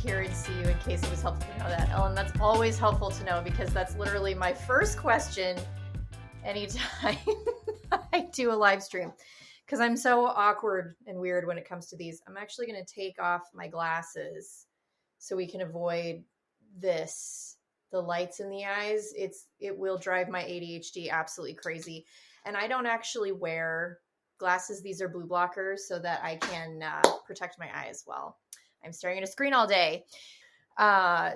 hear and see you in case it was helpful to know that. Ellen, that's always helpful to know because that's literally my first question anytime I do a live stream because I'm so awkward and weird when it comes to these. I'm actually going to take off my glasses so we can avoid this, the lights in the eyes. It will drive my ADHD absolutely crazy. And I don't actually wear glasses. These are blue blockers so that I can protect my eye as well. I'm staring at a screen all day.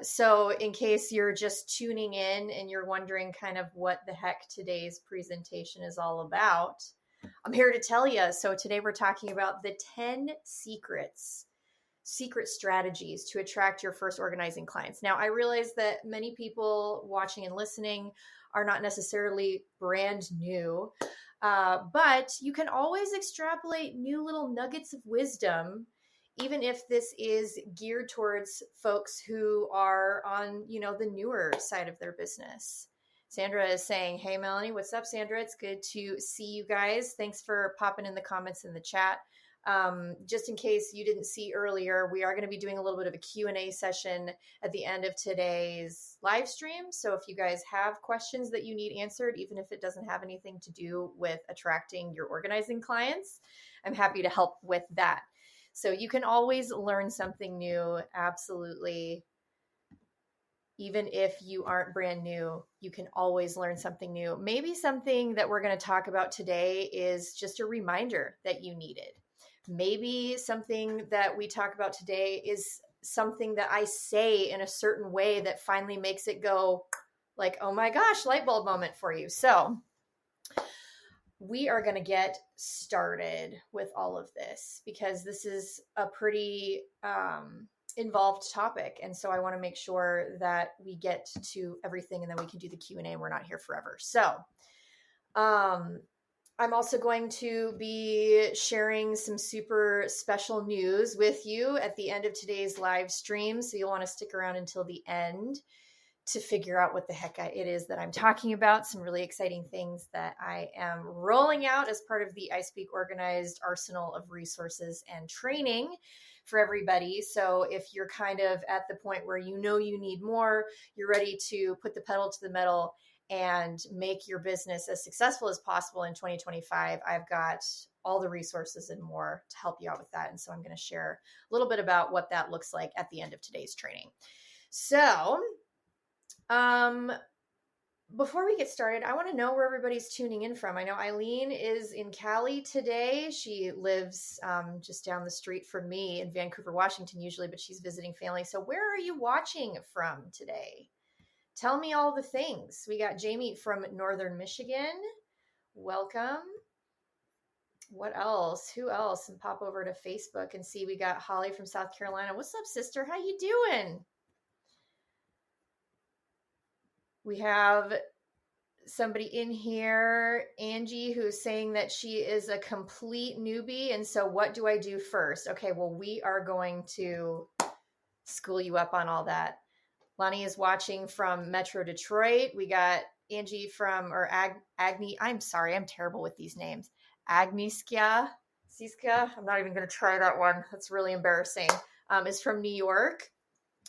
So in case you're just tuning in and you're wondering kind of what the heck today's presentation is all about, I'm here to tell you. So today we're talking about the 10 secret strategies to attract your first organizing clients. Now, I realize that many people watching and listening are not necessarily brand new, but you can always extrapolate new little nuggets of wisdom, even if this is geared towards folks who are on, the newer side of their business. Sandra is saying, hey, Melanie, what's up, Sandra? It's good to see you guys. Thanks for popping in the comments in the chat. Just in case you didn't see earlier, we are going to be doing a little bit of a Q&A session at the end of today's live stream. So if you guys have questions that you need answered, even if it doesn't have anything to do with attracting your organizing clients, I'm happy to help with that. So you can always learn something new. Absolutely. Even if you aren't brand new, you can always learn something new. Maybe something that we're going to talk about today is just a reminder that you needed. Maybe something that we talk about today is something that I say in a certain way that finally makes it go like, oh my gosh, light bulb moment for you. So we are going to get started with all of this because this is a pretty involved topic. And so I want to make sure that we get to everything and then we can do the Q&A and we're not here forever. So I'm also going to be sharing some super special news with you at the end of today's live stream. So you'll want to stick around until the end to figure out what the heck it is that I'm talking about. Some really exciting things that I am rolling out as part of the I Speak Organized arsenal of resources and training for everybody. So if you're kind of at the point where you need more, you're ready to put the pedal to the metal and make your business as successful as possible in 2025, I've got all the resources and more to help you out with that. And so I'm going to share a little bit about what that looks like at the end of today's training. So before we get started, I want to know where everybody's tuning in from. I know Eileen is in Cali today. She lives just down the street from me in Vancouver, Washington usually, but she's visiting family. So where are you watching from today? Tell me all the things. We got Jamie from Northern Michigan. Welcome. What else? Who else? And pop over to Facebook and see we got Holly from South Carolina. What's up, sister? How you doing? We have somebody in here, Angie, who's saying that she is a complete newbie. And so what do I do first? Okay, well, we are going to school you up on all that. Lonnie is watching from Metro Detroit. We got Angie Agni. I'm sorry, I'm terrible with these names. Agnieszka. I'm not even going to try that one. That's really embarrassing. Is from New York.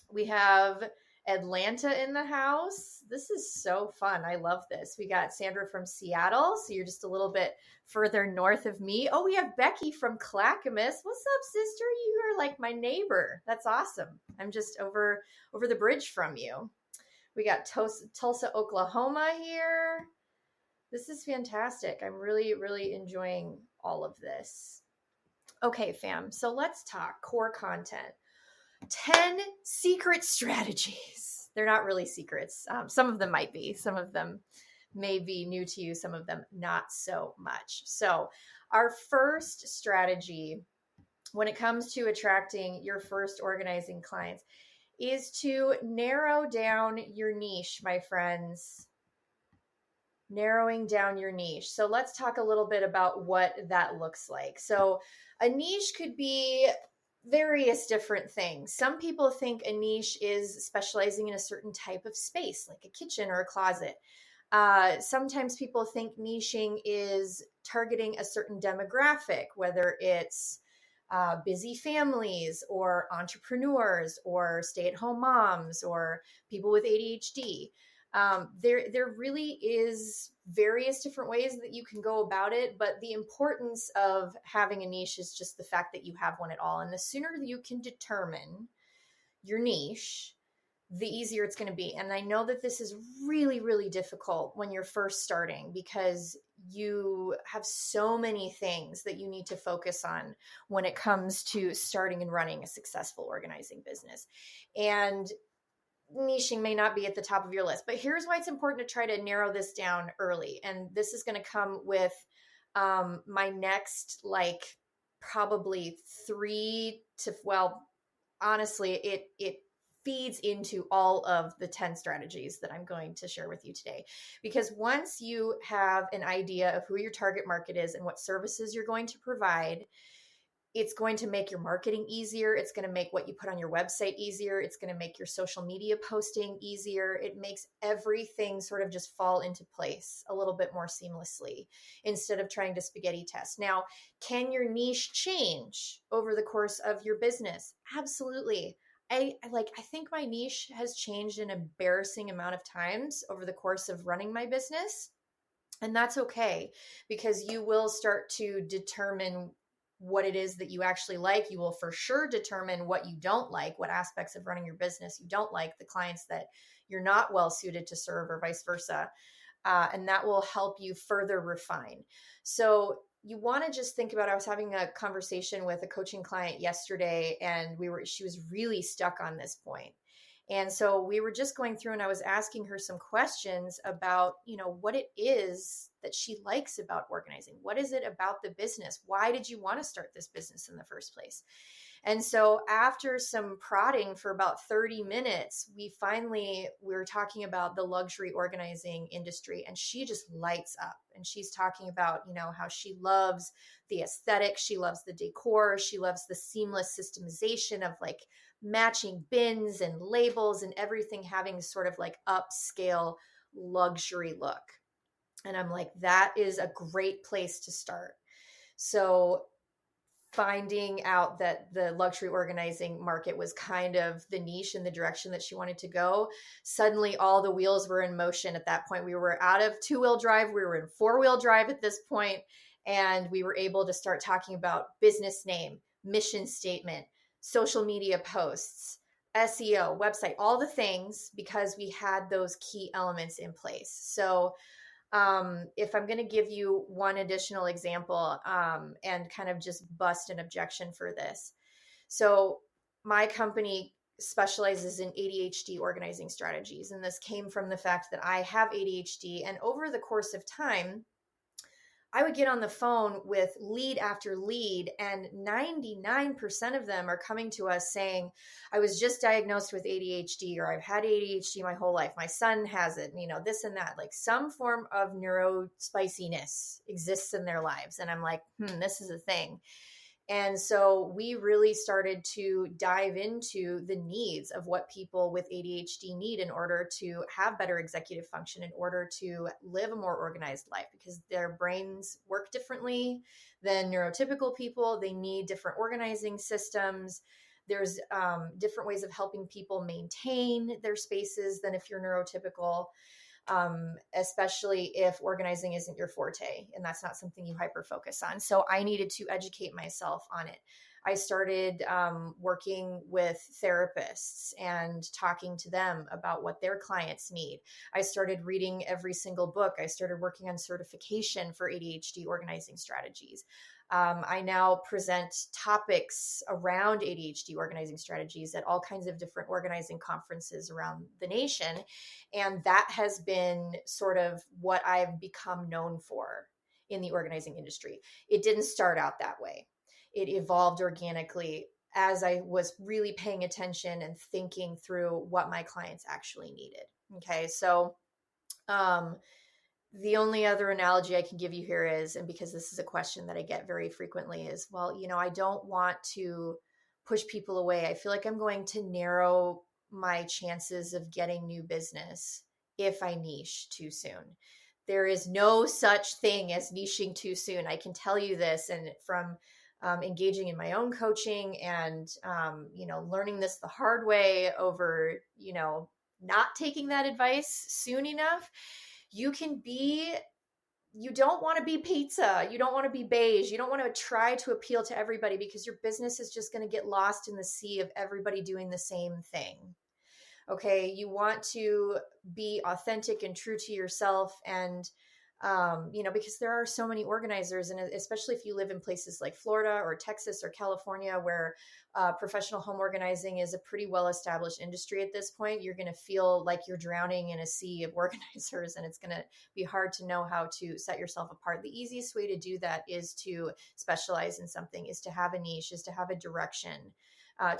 We have Atlanta in the house. This is so fun. I love this. We got Sandra from Seattle. So you're just a little bit further north of me. Oh, we have Becky from Clackamas. What's up, sister? You are like my neighbor. That's awesome. I'm just over the bridge from you. We got Tulsa, Oklahoma here. This is fantastic. I'm really, really enjoying all of this. Okay, fam. So let's talk core content. 10 secret strategies. They're not really secrets. Some of them might be. Some of them may be new to you. Some of them not so much. So our first strategy when it comes to attracting your first organizing clients is to narrow down your niche, my friends. Narrowing down your niche. So let's talk a little bit about what that looks like. So a niche could be various different things. Some people think a niche is specializing in a certain type of space, like a kitchen or a closet. Sometimes people think niching is targeting a certain demographic, whether it's busy families or entrepreneurs or stay-at-home moms or people with ADHD. There really is various different ways that you can go about it, but the importance of having a niche is just the fact that you have one at all. And the sooner you can determine your niche, the easier it's going to be. And I know that this is really, really difficult when you're first starting because you have so many things that you need to focus on when it comes to starting and running a successful organizing business. And niching may not be at the top of your list, but here's why it's important to try to narrow this down early. And this is going to come with my next, like, probably honestly, it feeds into all of the 10 strategies that I'm going to share with you today. Because once you have an idea of who your target market is and what services you're going to provide, it's going to make your marketing easier. It's going to make what you put on your website easier. It's going to make your social media posting easier. It makes everything sort of just fall into place a little bit more seamlessly instead of trying to spaghetti test. Now, can your niche change over the course of your business? Absolutely. I think my niche has changed an embarrassing amount of times over the course of running my business. And that's okay, because you will start to determine what it is that you actually like. You will for sure determine what you don't like, what aspects of running your business you don't like, the clients that you're not well suited to serve, or vice versa. And that will help you further refine. So you want to just think about, I was having a conversation with a coaching client yesterday, and she was really stuck on this point. And so we were just going through, and I was asking her some questions about, what it is that she likes about organizing. What is it about the business? Why did you want to start this business in the first place? And so after some prodding for about 30 minutes, we were talking about the luxury organizing industry, and she just lights up. And she's talking about, how she loves the aesthetic. She loves the decor. She loves the seamless systemization of like matching bins and labels and everything having sort of like upscale luxury look. And I'm like, that is a great place to start. So finding out that the luxury organizing market was kind of the niche and the direction that she wanted to go, suddenly all the wheels were in motion at that point. We were out of 2-wheel drive. We were in 4-wheel drive at this point, and we were able to start talking about business name, mission statement, social media posts, SEO, website, all the things, because we had those key elements in place. So if I'm going to give you one additional example and kind of just bust an objection for this. So my company specializes in ADHD organizing strategies. And this came from the fact that I have ADHD. And over the course of time, I would get on the phone with lead after lead, and 99% of them are coming to us saying, I was just diagnosed with ADHD, or I've had ADHD my whole life. My son has it, this and that. Like some form of neurospiciness exists in their lives. And I'm like, this is a thing. And so we really started to dive into the needs of what people with ADHD need in order to have better executive function, in order to live a more organized life, because their brains work differently than neurotypical people. They need different organizing systems. There's different ways of helping people maintain their spaces than if you're neurotypical. Especially if organizing isn't your forte and that's not something you hyper focus on. So I needed to educate myself on it. I started working with therapists and talking to them about what their clients need. I started reading every single book. I started working on certification for ADHD organizing strategies. I now present topics around ADHD organizing strategies at all kinds of different organizing conferences around the nation. And that has been sort of what I've become known for in the organizing industry. It didn't start out that way. It evolved organically as I was really paying attention and thinking through what my clients actually needed. Okay, so the only other analogy I can give you here is, and because this is a question that I get very frequently, is, well, I don't want to push people away. I feel like I'm going to narrow my chances of getting new business if I niche too soon. There is no such thing as niching too soon. I can tell you this, and from engaging in my own coaching and, learning this the hard way over, not taking that advice soon enough, you don't want to be pizza. You don't want to be beige. You don't want to try to appeal to everybody, because your business is just going to get lost in the sea of everybody doing the same thing. Okay. You want to be authentic and true to yourself. And, because there are so many organizers, and especially if you live in places like Florida or Texas or California, where professional home organizing is a pretty well-established industry at this point, you're going to feel like you're drowning in a sea of organizers, and it's going to be hard to know how to set yourself apart. The easiest way to do that is to specialize in something, is to have a niche, is to have a direction.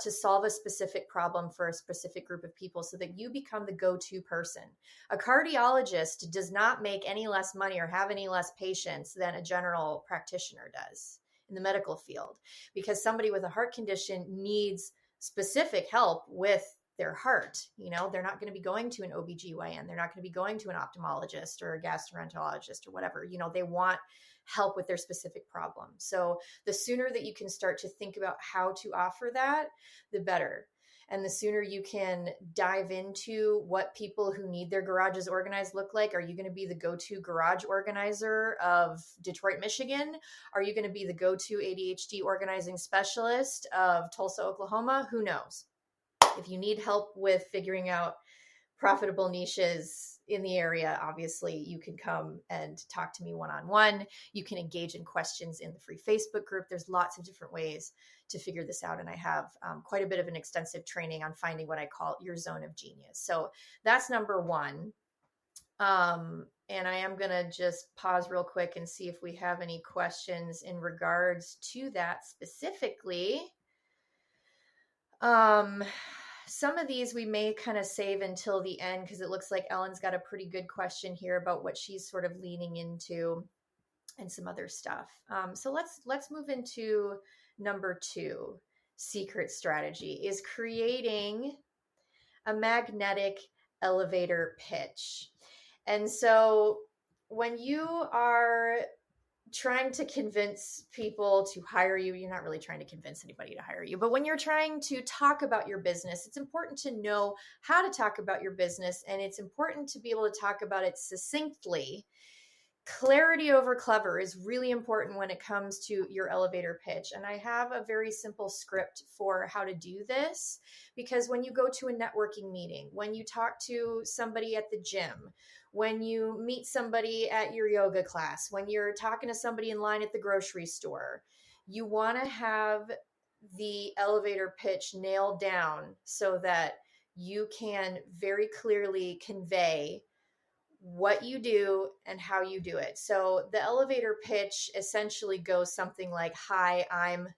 To solve a specific problem for a specific group of people, so that you become the go-to person. A cardiologist does not make any less money or have any less patients than a general practitioner does in the medical field, because somebody with a heart condition needs specific help with their heart. They're not going to be going to an OBGYN. They're not going to be going to an ophthalmologist or a gastroenterologist or whatever. They want help with their specific problem. So the sooner that you can start to think about how to offer that, the better. And the sooner you can dive into what people who need their garages organized look like. Are you going to be the go-to garage organizer of Detroit, Michigan? Are you going to be the go-to ADHD organizing specialist of Tulsa, Oklahoma? Who knows? If you need help with figuring out profitable niches in the area, obviously you can come and talk to me one-on-one. You can engage in questions in the free Facebook group. There's lots of different ways to figure this out. And I have quite a bit of an extensive training on finding what I call your zone of genius. So that's number one. And I am going to just pause real quick and see if we have any questions in regards to that specifically. Some of these we may kind of save until the end, because it looks like Ellen's got a pretty good question here about what she's sort of leaning into and some other stuff. So let's move into number 2. Secret strategy is creating a magnetic elevator pitch. And so when you are trying to convince people to hire you, you're not really trying to convince anybody to hire you, but when you're trying to talk about your business, it's important to know how to talk about your business, and it's important to be able to talk about it succinctly. Clarity over clever is really important when it comes to your elevator pitch. And I have a very simple script for how to do this, because when you go to a networking meeting, when you talk to somebody at the gym, when you meet somebody at your yoga class, when you're talking to somebody in line at the grocery store, you want to have the elevator pitch nailed down so that you can very clearly convey what you do and how you do it. So the elevator pitch essentially goes something like, "Hi, I'm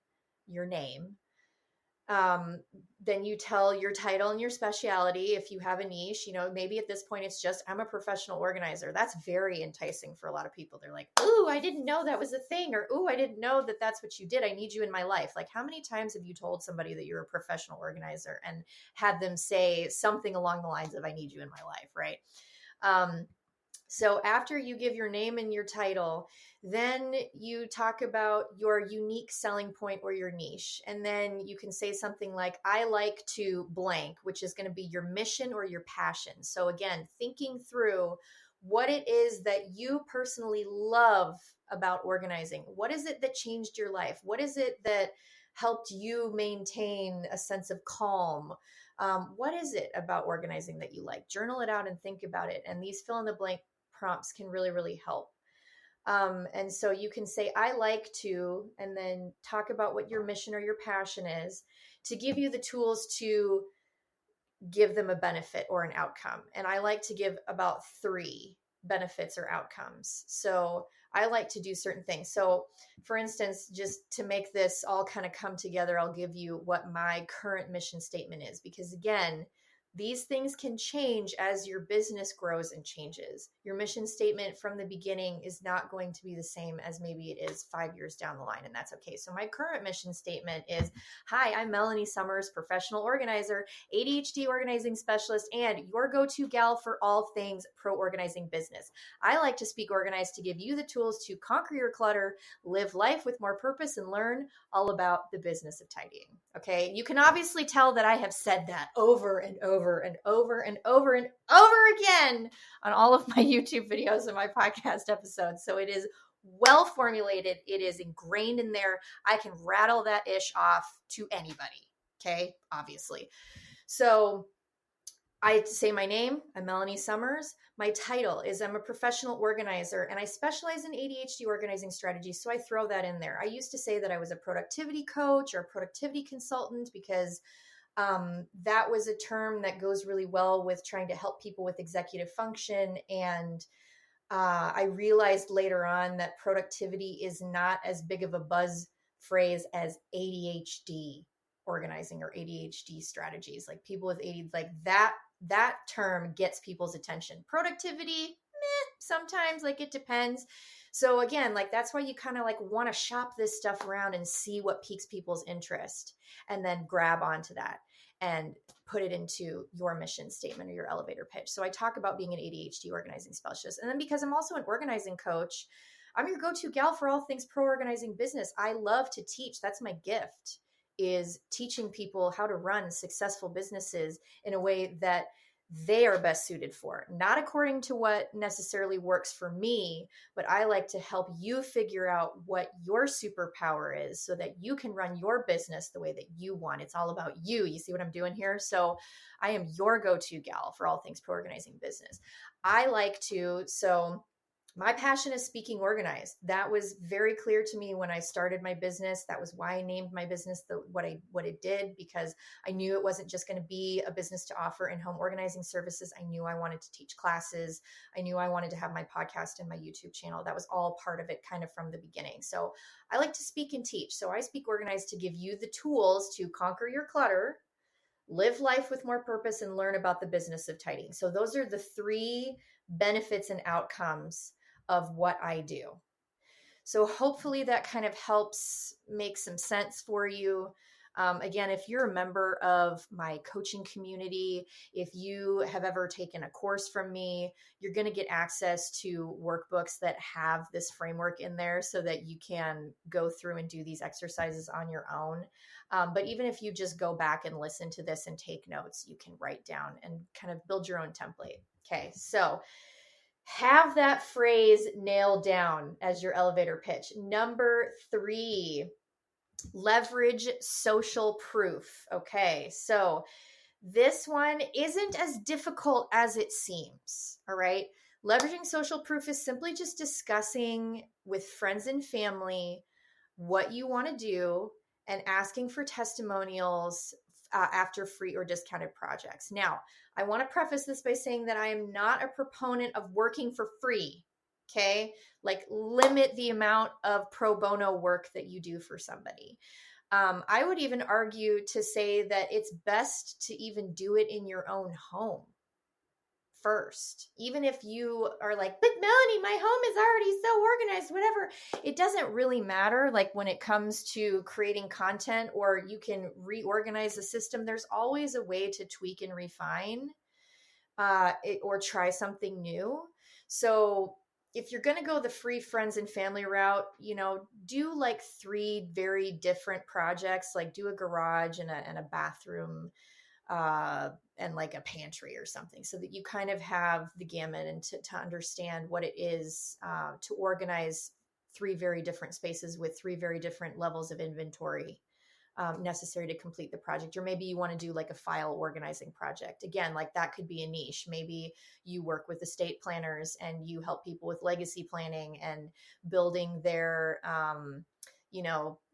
your name." Then you tell your title and your specialty. If you have a niche, maybe at this point it's just, "I'm a professional organizer." That's very enticing for a lot of people. They're like, "Ooh, I didn't know that was a thing," or "Ooh, I didn't know that that's what you did. I need you in my life." Like, how many times have you told somebody that you're a professional organizer and had them say something along the lines of, "I need you in my life," right? So after you give your name and your title, then you talk about your unique selling point or your niche. And then you can say something like, "I like to blank," which is going to be your mission or your passion. So again, thinking through what it is that you personally love about organizing. What is it that changed your life? What is it that helped you maintain a sense of calm? What is it about organizing that you like? Journal it out and think about it. And these fill in the blank prompts can really, really help. And so you can say, "I like to," and then talk about what your mission or your passion is, to give you the tools to give them a benefit or an outcome. And I like to give about 3 benefits or outcomes. So I like to do certain things. So for instance, just to make this all kind of come together, I'll give you what my current mission statement is, because again, These things can change as your business grows and changes. Your mission statement from the beginning is not going to be the same as maybe it is 5 years down the line, and that's okay. So my current mission statement is, hi, I'm Melanie Summers, professional organizer, ADHD organizing specialist, and your go-to gal for all things pro organizing business. I like to speak organized to give you the tools to conquer your clutter, live life with more purpose, and learn all about the business of tidying. Okay. You can obviously tell that I have said that over and over and over and over and over again on all of my YouTube videos and my podcast episodes. So it is well formulated. It is ingrained in there. I can rattle that ish off to anybody. Okay. Obviously. So I say my name, I'm Melanie Summers. My title is I'm a professional organizer, and I specialize in ADHD organizing strategies. So I throw that in there. I used to say that I was a productivity coach or a productivity consultant because that was a term that goes really well with trying to help people with executive function. And I realized later on that productivity is not as big of a buzz phrase as ADHD organizing or ADHD strategies. Like people with ADHD, like that term gets people's attention. Productivity, sometimes, like it depends. So again, like that's why you kind of like want to shop this stuff around and see what piques people's interest and then grab onto that and put it into your mission statement or your elevator pitch. So I talk about being an ADHD organizing specialist. And then because I'm also an organizing coach, I'm your go-to gal for all things pro organizing business. I love to teach. That's my gift, is teaching people how to run successful businesses in a way that they are best suited for, not according to what necessarily works for me, but I like to help you figure out what your superpower is so that you can run your business the way that you want. It's all about you. You see what I'm doing here? So I am your go-to gal for all things pro organizing business. My passion is speaking organized. That was very clear to me when I started my business. That was why I named my business what it did, because I knew it wasn't just going to be a business to offer in-home organizing services. I knew I wanted to teach classes. I knew I wanted to have my podcast and my YouTube channel. That was all part of it kind of from the beginning. So I like to speak and teach. So I speak organized to give you the tools to conquer your clutter, live life with more purpose, and learn about the business of tidying. So those are the 3 benefits and outcomes of what I do. So hopefully that kind of helps make some sense for you. Again, if you're a member of my coaching community, if you have ever taken a course from me, you're going to get access to workbooks that have this framework in there so that you can go through and do these exercises on your own. But even if you just go back and listen to this and take notes, you can write down and kind of build your own template. Okay, so have that phrase nailed down as your elevator pitch. Number 3, leverage social proof. Okay, so this one isn't as difficult as it seems. All right. Leveraging social proof is simply just discussing with friends and family what you want to do and asking for testimonials after free or discounted projects. Now, I want to preface this by saying that I am not a proponent of working for free. Okay. Like limit the amount of pro bono work that you do for somebody. I would even argue to say that it's best to even do it in your own home first. Even if you are like, but Melanie, my home is already so organized, whatever. It doesn't really matter. Like when it comes to creating content, or you can reorganize the system, there's always a way to tweak and refine or try something new. So if you're going to go the free friends and family route, do like 3 very different projects, like do a garage and a bathroom and like a pantry or something, so that you kind of have the gamut and to understand what it is to organize 3 very different spaces with 3 very different levels of inventory necessary to complete the project. Or maybe you want to do like a file organizing project. Again, like that could be a niche. Maybe you work with estate planners and you help people with legacy planning and building their,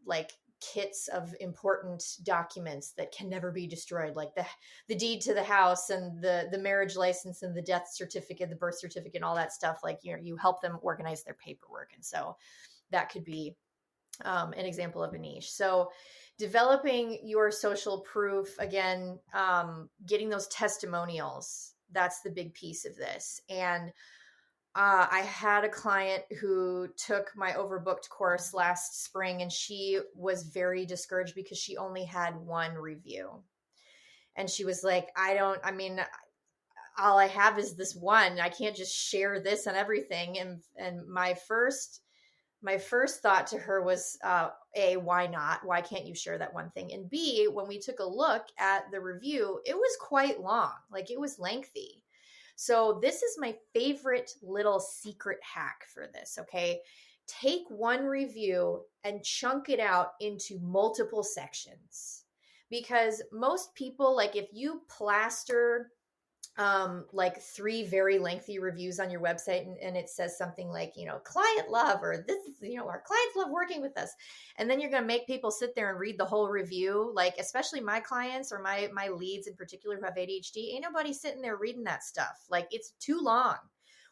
like kits of important documents that can never be destroyed, like the deed to the house and the marriage license and the death certificate, the birth certificate, and all that stuff. Like, you help them organize their paperwork. And so that could be an example of a niche. So developing your social proof, again, getting those testimonials, that's the big piece of this. And I had a client who took my overbooked course last spring, and she was very discouraged because she only had one review. And she was like, I mean, all I have is this one. I can't just share this and everything. And my first thought to her was, A, why not? Why can't you share that one thing? And B, when we took a look at the review, it was quite long. Like, it was lengthy. So this is my favorite little secret hack for this, okay? Take one review and chunk it out into multiple sections. Because most people, like, if you plaster like 3 very lengthy reviews on your website, and it says something like, client love, or this is, our clients love working with us. And then you're going to make people sit there and read the whole review. Like, especially my clients, or my leads in particular who have ADHD, ain't nobody sitting there reading that stuff. Like, it's too long.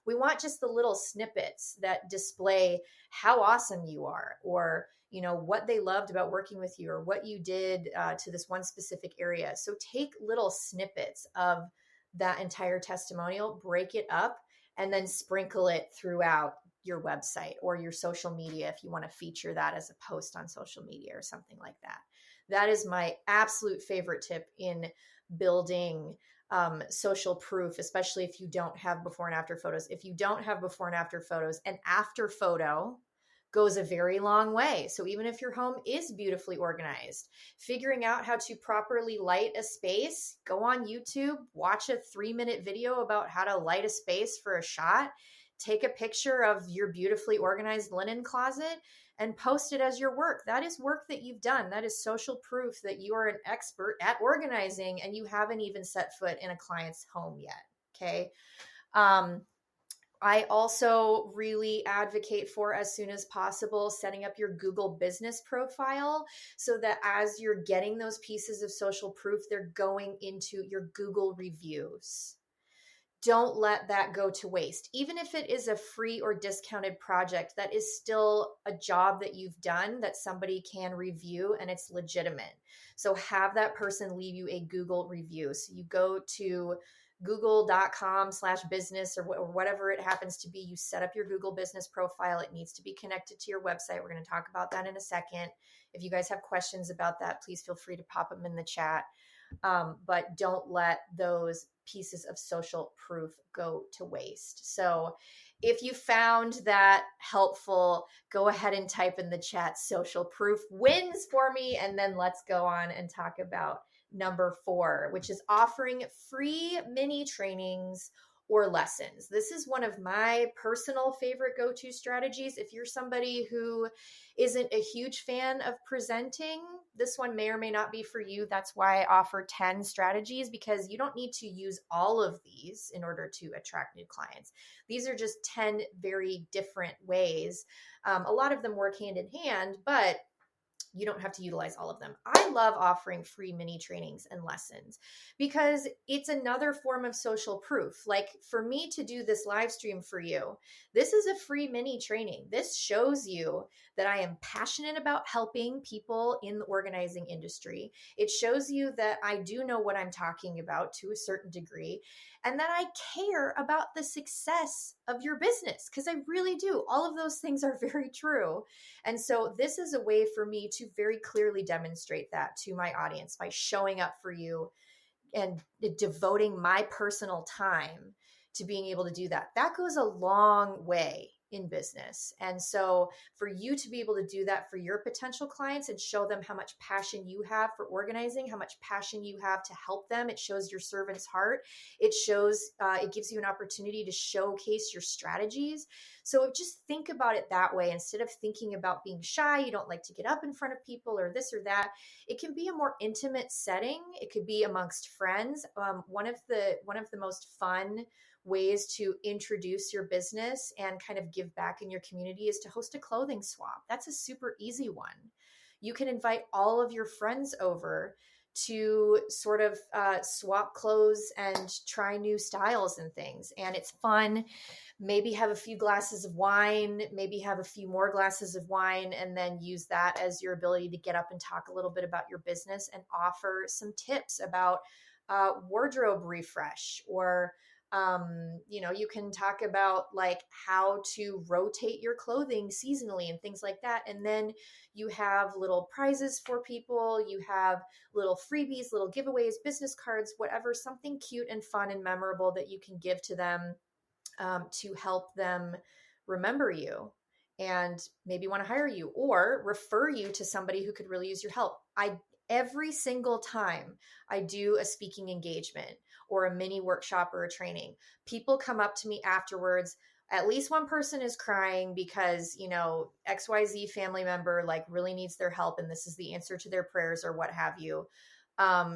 We want just the little snippets that display how awesome you are, or what they loved about working with you, or what you did to this one specific area. So take little snippets of that entire testimonial, break it up, and then sprinkle it throughout your website or your social media if you want to feature that as a post on social media or something like that. That is my absolute favorite tip in building social proof, especially if you don't have before and after photos. If you don't have before and after photos, an after photo goes a very long way. So even if your home is beautifully organized, figuring out how to properly light a space, go on YouTube, watch a 3-minute video about how to light a space for a shot, take a picture of your beautifully organized linen closet and post it as your work. That is work that you've done. That is social proof that you are an expert at organizing, and you haven't even set foot in a client's home yet. Okay. I also really advocate for, as soon as possible, setting up your Google business profile so that as you're getting those pieces of social proof, they're going into your Google reviews. Don't let that go to waste. Even if it is a free or discounted project, that is still a job that you've done that somebody can review, and it's legitimate. So have that person leave you a Google review. So you go to google.com/business or whatever it happens to be. You set up your Google business profile. It needs to be connected to your website. We're going to talk about that in a second. If you guys have questions about that, please feel free to pop them in the chat. But don't let those pieces of social proof go to waste. So if you found that helpful, go ahead and type in the chat social proof wins for me. And then let's go on and talk about number 4, which is offering free mini trainings or lessons. This is one of my personal favorite go-to strategies. If you're somebody who isn't a huge fan of presenting, this one may or may not be for you. That's why I offer 10 strategies, because you don't need to use all of these in order to attract new clients. These are just 10 very different ways. A lot of them work hand in hand, but you don't have to utilize all of them. I love offering free mini trainings and lessons because it's another form of social proof. Like, for me to do this live stream for you, this is a free mini training. This shows you that I am passionate about helping people in the organizing industry. It shows you that I do know what I'm talking about to a certain degree, and that I care about the success of your business, because I really do. All of those things are very true. And so this is a way for me to very clearly demonstrate that to my audience by showing up for you and devoting my personal time to being able to do that. That goes a long way in business. And so for you to be able to do that for your potential clients and show them how much passion you have for organizing, how much passion you have to help them, it shows your servant's heart. It shows, it gives you an opportunity to showcase your strategies. So just think about it that way. Instead of thinking about being shy, you don't like to get up in front of people or this or that. It can be a more intimate setting. It could be amongst friends. One of the most fun ways to introduce your business and kind of give back in your community is to host a clothing swap. That's a super easy one. You can invite all of your friends over to sort of swap clothes and try new styles and things. And it's fun. maybe have a few glasses of wine, maybe have a few more glasses of wine, and then use that as your ability to get up and talk a little bit about your business and offer some tips about wardrobe refresh, or you can talk about like how to rotate your clothing seasonally and things like that. And then you have little prizes for people, you have little freebies, little giveaways, business cards, whatever, something cute and fun and memorable that you can give to them, to help them remember you and maybe want to hire you or refer you to somebody who could really use your help. Every single time I do a speaking engagement or a mini workshop or a training, people come up to me afterwards. At least one person is crying because, XYZ family member like really needs their help and this is the answer to their prayers or what have you.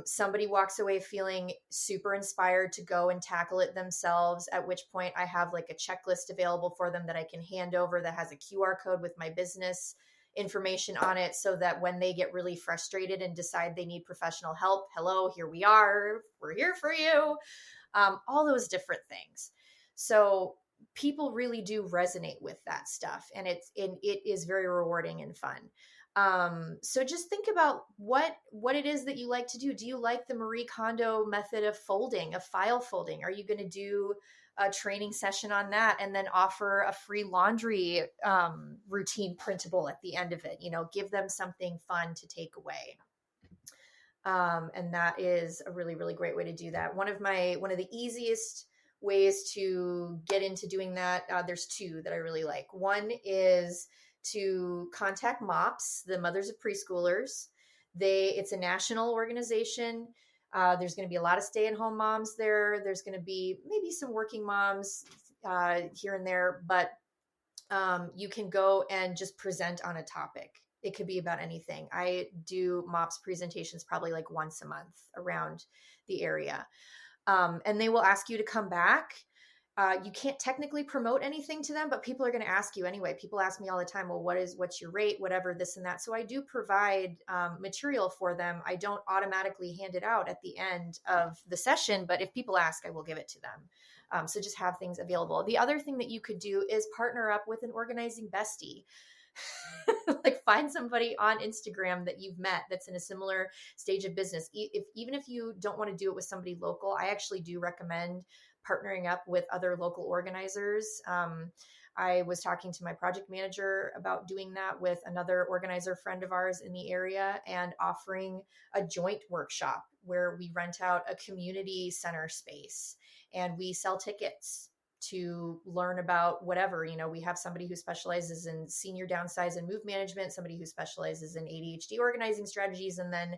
Somebody walks away feeling super inspired to go and tackle it themselves, at which point I have like a checklist available for them that I can hand over that has a QR code with my business information on it, so that when they get really frustrated and decide they need professional help, hello, here we are, we're here for you. All those different things. So people really do resonate with that stuff, and it is very rewarding and fun. So just think about what it is that you like to do. Do you like the Marie Kondo method of folding, of file folding? Are you going to do a training session on that and then offer a free laundry routine printable at the end of it? Give them something fun to take away. And that is a really, really great way to do that. One of the easiest ways to get into doing that, there's two that I really like. One is to contact MOPS, the Mothers of Preschoolers. It's a national organization. There's going to be a lot of stay-at-home moms there. There's going to be maybe some working moms here and there, but you can go and just present on a topic. It could be about anything. I do MOPS presentations probably like once a month around the area. And they will ask you to come back. You can't technically promote anything to them, but people are going to ask you anyway. People ask me all the time, well, what's your rate, whatever, this and that. So I do provide material for them. I don't automatically hand it out at the end of the session, but if people ask, I will give it to them. So just have things available. The other thing that you could do is partner up with an organizing bestie. Like find somebody on Instagram that you've met that's in a similar stage of business. Even if you don't want to do it with somebody local, I actually do recommend partnering up with other local organizers. I was talking to my project manager about doing that with another organizer friend of ours in the area and offering a joint workshop where we rent out a community center space and we sell tickets to learn about whatever. We have somebody who specializes in senior downsize and move management, somebody who specializes in ADHD organizing strategies, and then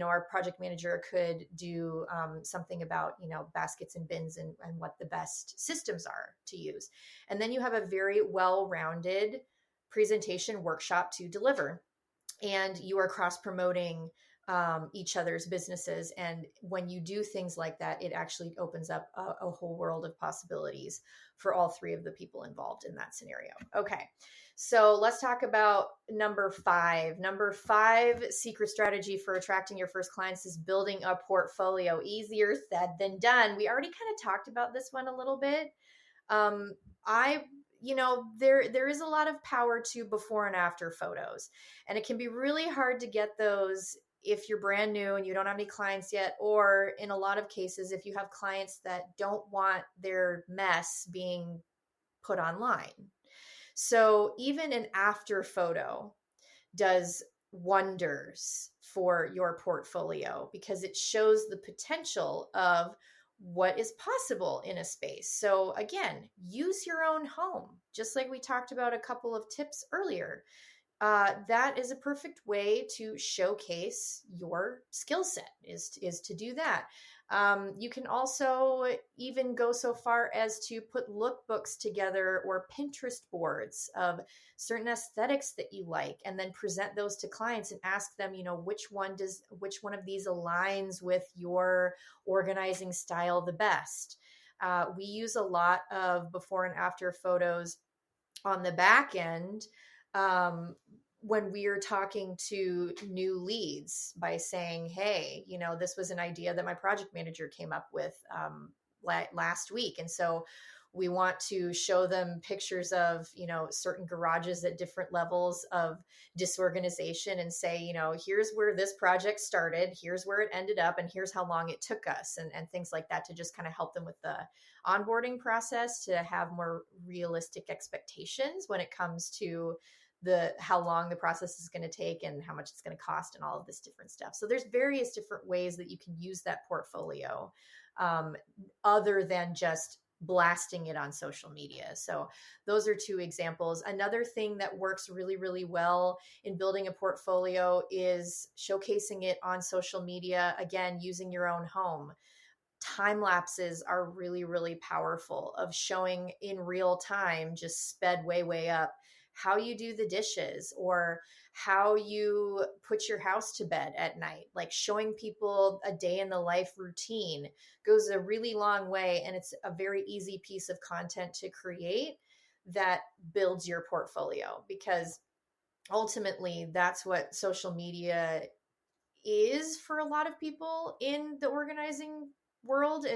our project manager could do something about, baskets and bins and what the best systems are to use. And then you have a very well-rounded presentation workshop to deliver. And you are cross-promoting each other's businesses. And when you do things like that, it actually opens up a whole world of possibilities for all three of the people involved in that scenario. Okay. So let's talk about number 5. Number 5 secret strategy for attracting your first clients is building a portfolio. Easier said than done. We already kind of talked about this one a little bit. There is a lot of power to before and after photos, and it can be really hard to get those if you're brand new and you don't have any clients yet, or in a lot of cases, if you have clients that don't want their mess being put online. So even an after photo does wonders for your portfolio because it shows the potential of what is possible in a space. So again, use your own home, just like we talked about a couple of tips earlier. That is a perfect way to showcase your skill set is to do that. You can also even go so far as to put lookbooks together or Pinterest boards of certain aesthetics that you like, and then present those to clients and ask them, which one of these aligns with your organizing style the best. We use a lot of before and after photos on the back end when we're talking to new leads by saying, hey, this was an idea that my project manager came up with last week. And so We want to show them pictures of, certain garages at different levels of disorganization and say, here's where this project started, here's where it ended up, and here's how long it took us, and things like that, to just kind of help them with the onboarding process, to have more realistic expectations when it comes to how long the process is going to take and how much it's going to cost and all of this different stuff. So there's various different ways that you can use that portfolio, other than just blasting it on social media. So those are two examples. Another thing that works really, really well in building a portfolio is showcasing it on social media, again, using your own home. Time lapses are really, really powerful, of showing in real time, just sped way, way up, how you do the dishes or how you put your house to bed at night. Like showing people a day in the life routine goes a really long way. And it's a very easy piece of content to create that builds your portfolio, because ultimately that's what social media is for a lot of people in the organizing world.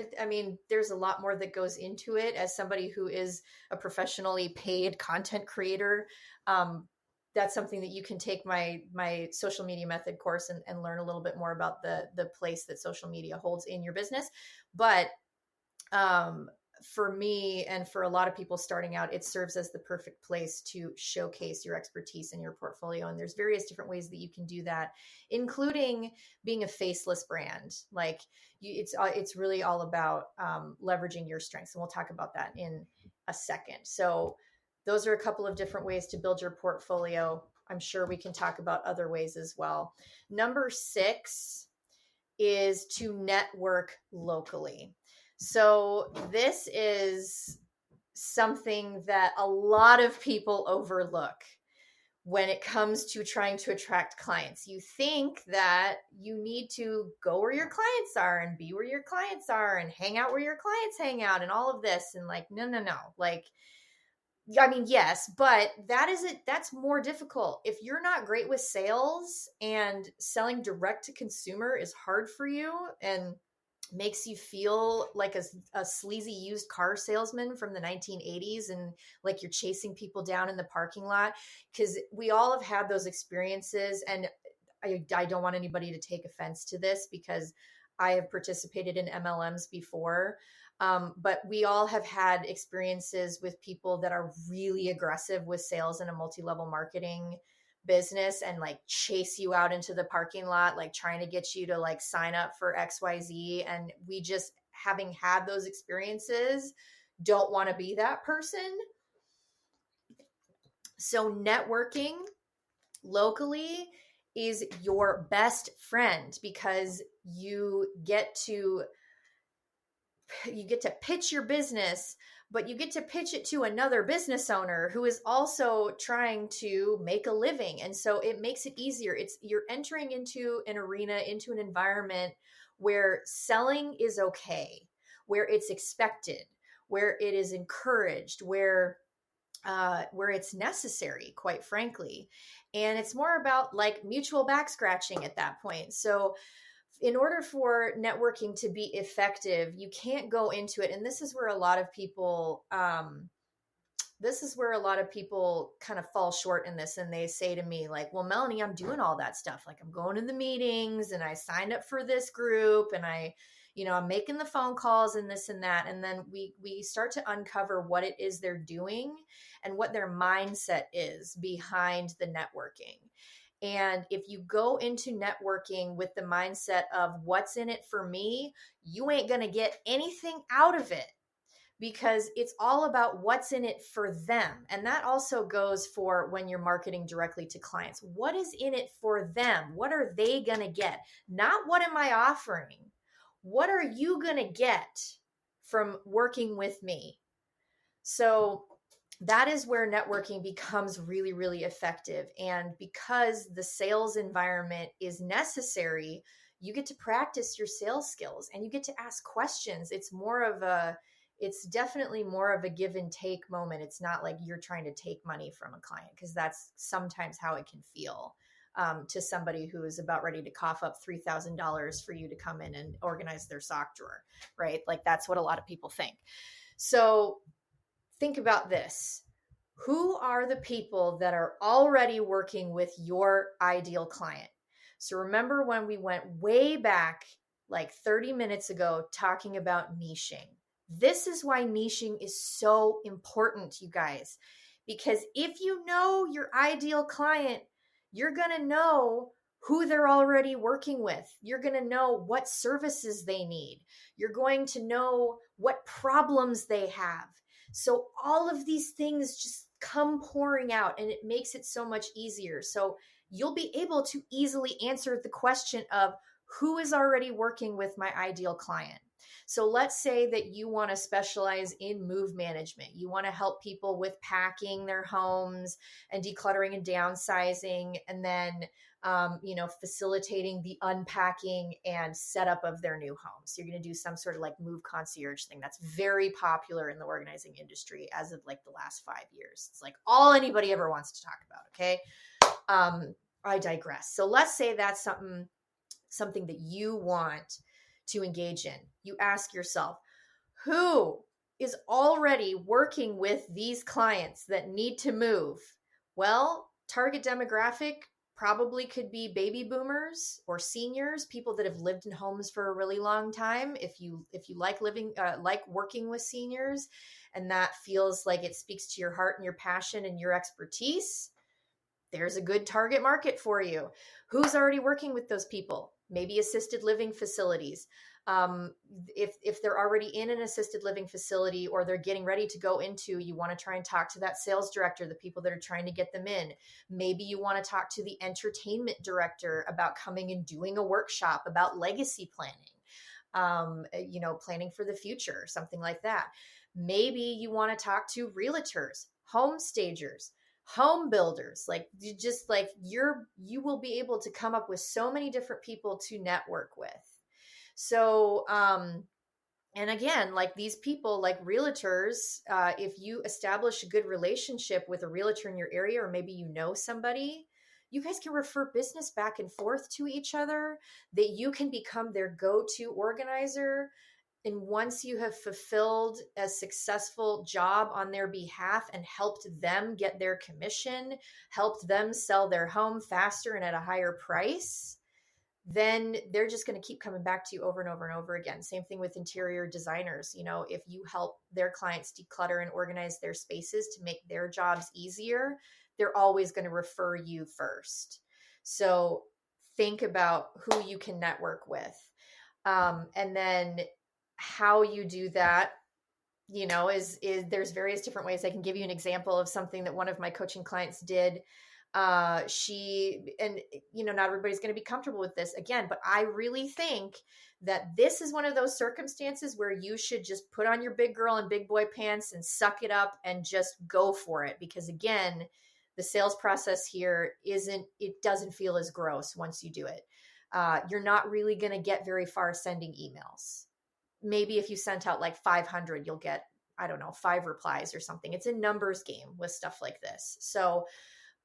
There's a lot more that goes into it. As somebody who is a professionally paid content creator, that's something that you can take my social media method course and learn a little bit more about the place that social media holds in your business. But for me and for a lot of people starting out, it serves as the perfect place to showcase your expertise in your portfolio. And there's various different ways that you can do that, including being a faceless brand. Like it's really all about leveraging your strengths. And we'll talk about that in a second. So those are a couple of different ways to build your portfolio. I'm sure we can talk about other ways as well. Number 6 is to network locally. So this is something that a lot of people overlook when it comes to trying to attract clients. You think that you need to go where your clients are and be where your clients are and hang out where your clients hang out and all of this. And like, no. Like, yes, but that's more difficult. If you're not great with sales and selling direct to consumer is hard for you and makes you feel like a sleazy used car salesman from the 1980s and like you're chasing people down in the parking lot, because we all have had those experiences. And I don't want anybody to take offense to this, because I have participated in MLMs before. But we all have had experiences with people that are really aggressive with sales in a multi-level marketing business and like chase you out into the parking lot, like trying to get you to like sign up for XYZ. And we just, having had those experiences, don't want to be that person. So networking locally is your best friend, because you get to pitch your business, but you get to pitch it to another business owner who is also trying to make a living. And so it makes it easier. You're entering into an arena, into an environment where selling is okay, where it's expected, where it is encouraged, where it's necessary, quite frankly. And it's more about like mutual back scratching at that point. So in order for networking to be effective, you can't go into it. And this is where a lot of people kind of fall short in this. And they say to me like, well, Melanie, I'm doing all that stuff. Like I'm going to the meetings and I signed up for this group and I'm making the phone calls and this and that. And then we start to uncover what it is they're doing and what their mindset is behind the networking. And if you go into networking with the mindset of what's in it for me, you ain't going to get anything out of it, because it's all about what's in it for them. And that also goes for when you're marketing directly to clients. What is in it for them? What are they going to get? Not what am I offering? What are you going to get from working with me? So that is where networking becomes really, really effective. And because the sales environment is necessary, you get to practice your sales skills and you get to ask questions. It's definitely more of a give and take moment. It's not like you're trying to take money from a client, because that's sometimes how it can feel to somebody who is about ready to cough up $3,000 for you to come in and organize their sock drawer, right? Like that's what a lot of people think. So think about this. Who are the people that are already working with your ideal client? So remember when we went way back, like 30 minutes ago, talking about niching. This is why niching is so important, you guys, because if you know your ideal client, you're going to know who they're already working with. You're going to know what services they need. You're going to know what problems they have. So all of these things just come pouring out, and it makes it so much easier. So you'll be able to easily answer the question of who is already working with my ideal client. So let's say that you want to specialize in move management. You want to help people with packing their homes and decluttering and downsizing, and then facilitating the unpacking and setup of their new homes. So you're going to do some sort of like move concierge thing that's very popular in the organizing industry as of like the last 5 years. It's like all anybody ever wants to talk about. Okay. I digress. So let's say that's something that you want to engage in. You ask yourself, who is already working with these clients that need to move? Well, target demographic probably could be baby boomers or seniors, people that have lived in homes for a really long time. If you like working with seniors, and that feels like it speaks to your heart and your passion and your expertise, there's a good target market for you. Who's already working with those people? Maybe assisted living facilities. If they're already in an assisted living facility or they're getting ready to go into, you want to try and talk to that sales director, the people that are trying to get them in. Maybe you want to talk to the entertainment director about coming and doing a workshop about legacy planning, planning for the future, something like that. Maybe you want to talk to realtors, home stagers, home builders. Like you will be able to come up with so many different people to network with. So, and again, like these people, like realtors, if you establish a good relationship with a realtor in your area, or maybe you know somebody, you guys can refer business back and forth to each other, that you can become their go-to organizer. And once you have fulfilled a successful job on their behalf and helped them get their commission, helped them sell their home faster and at a higher price, then they're just going to keep coming back to you over and over and over again. Same thing with interior designers. If you help their clients declutter and organize their spaces to make their jobs easier, they're always going to refer you first. So think about who you can network with. And then how you do that, is there's various different ways. I can give you an example of something that one of my coaching clients did. Not everybody's going to be comfortable with this again, but I really think that this is one of those circumstances where you should just put on your big girl and big boy pants and suck it up and just go for it. Because again, the sales process here it doesn't feel as gross once you do it. You're not really going to get very far sending emails. Maybe if you sent out like 500, you'll get, 5 replies or something. It's a numbers game with stuff like this. So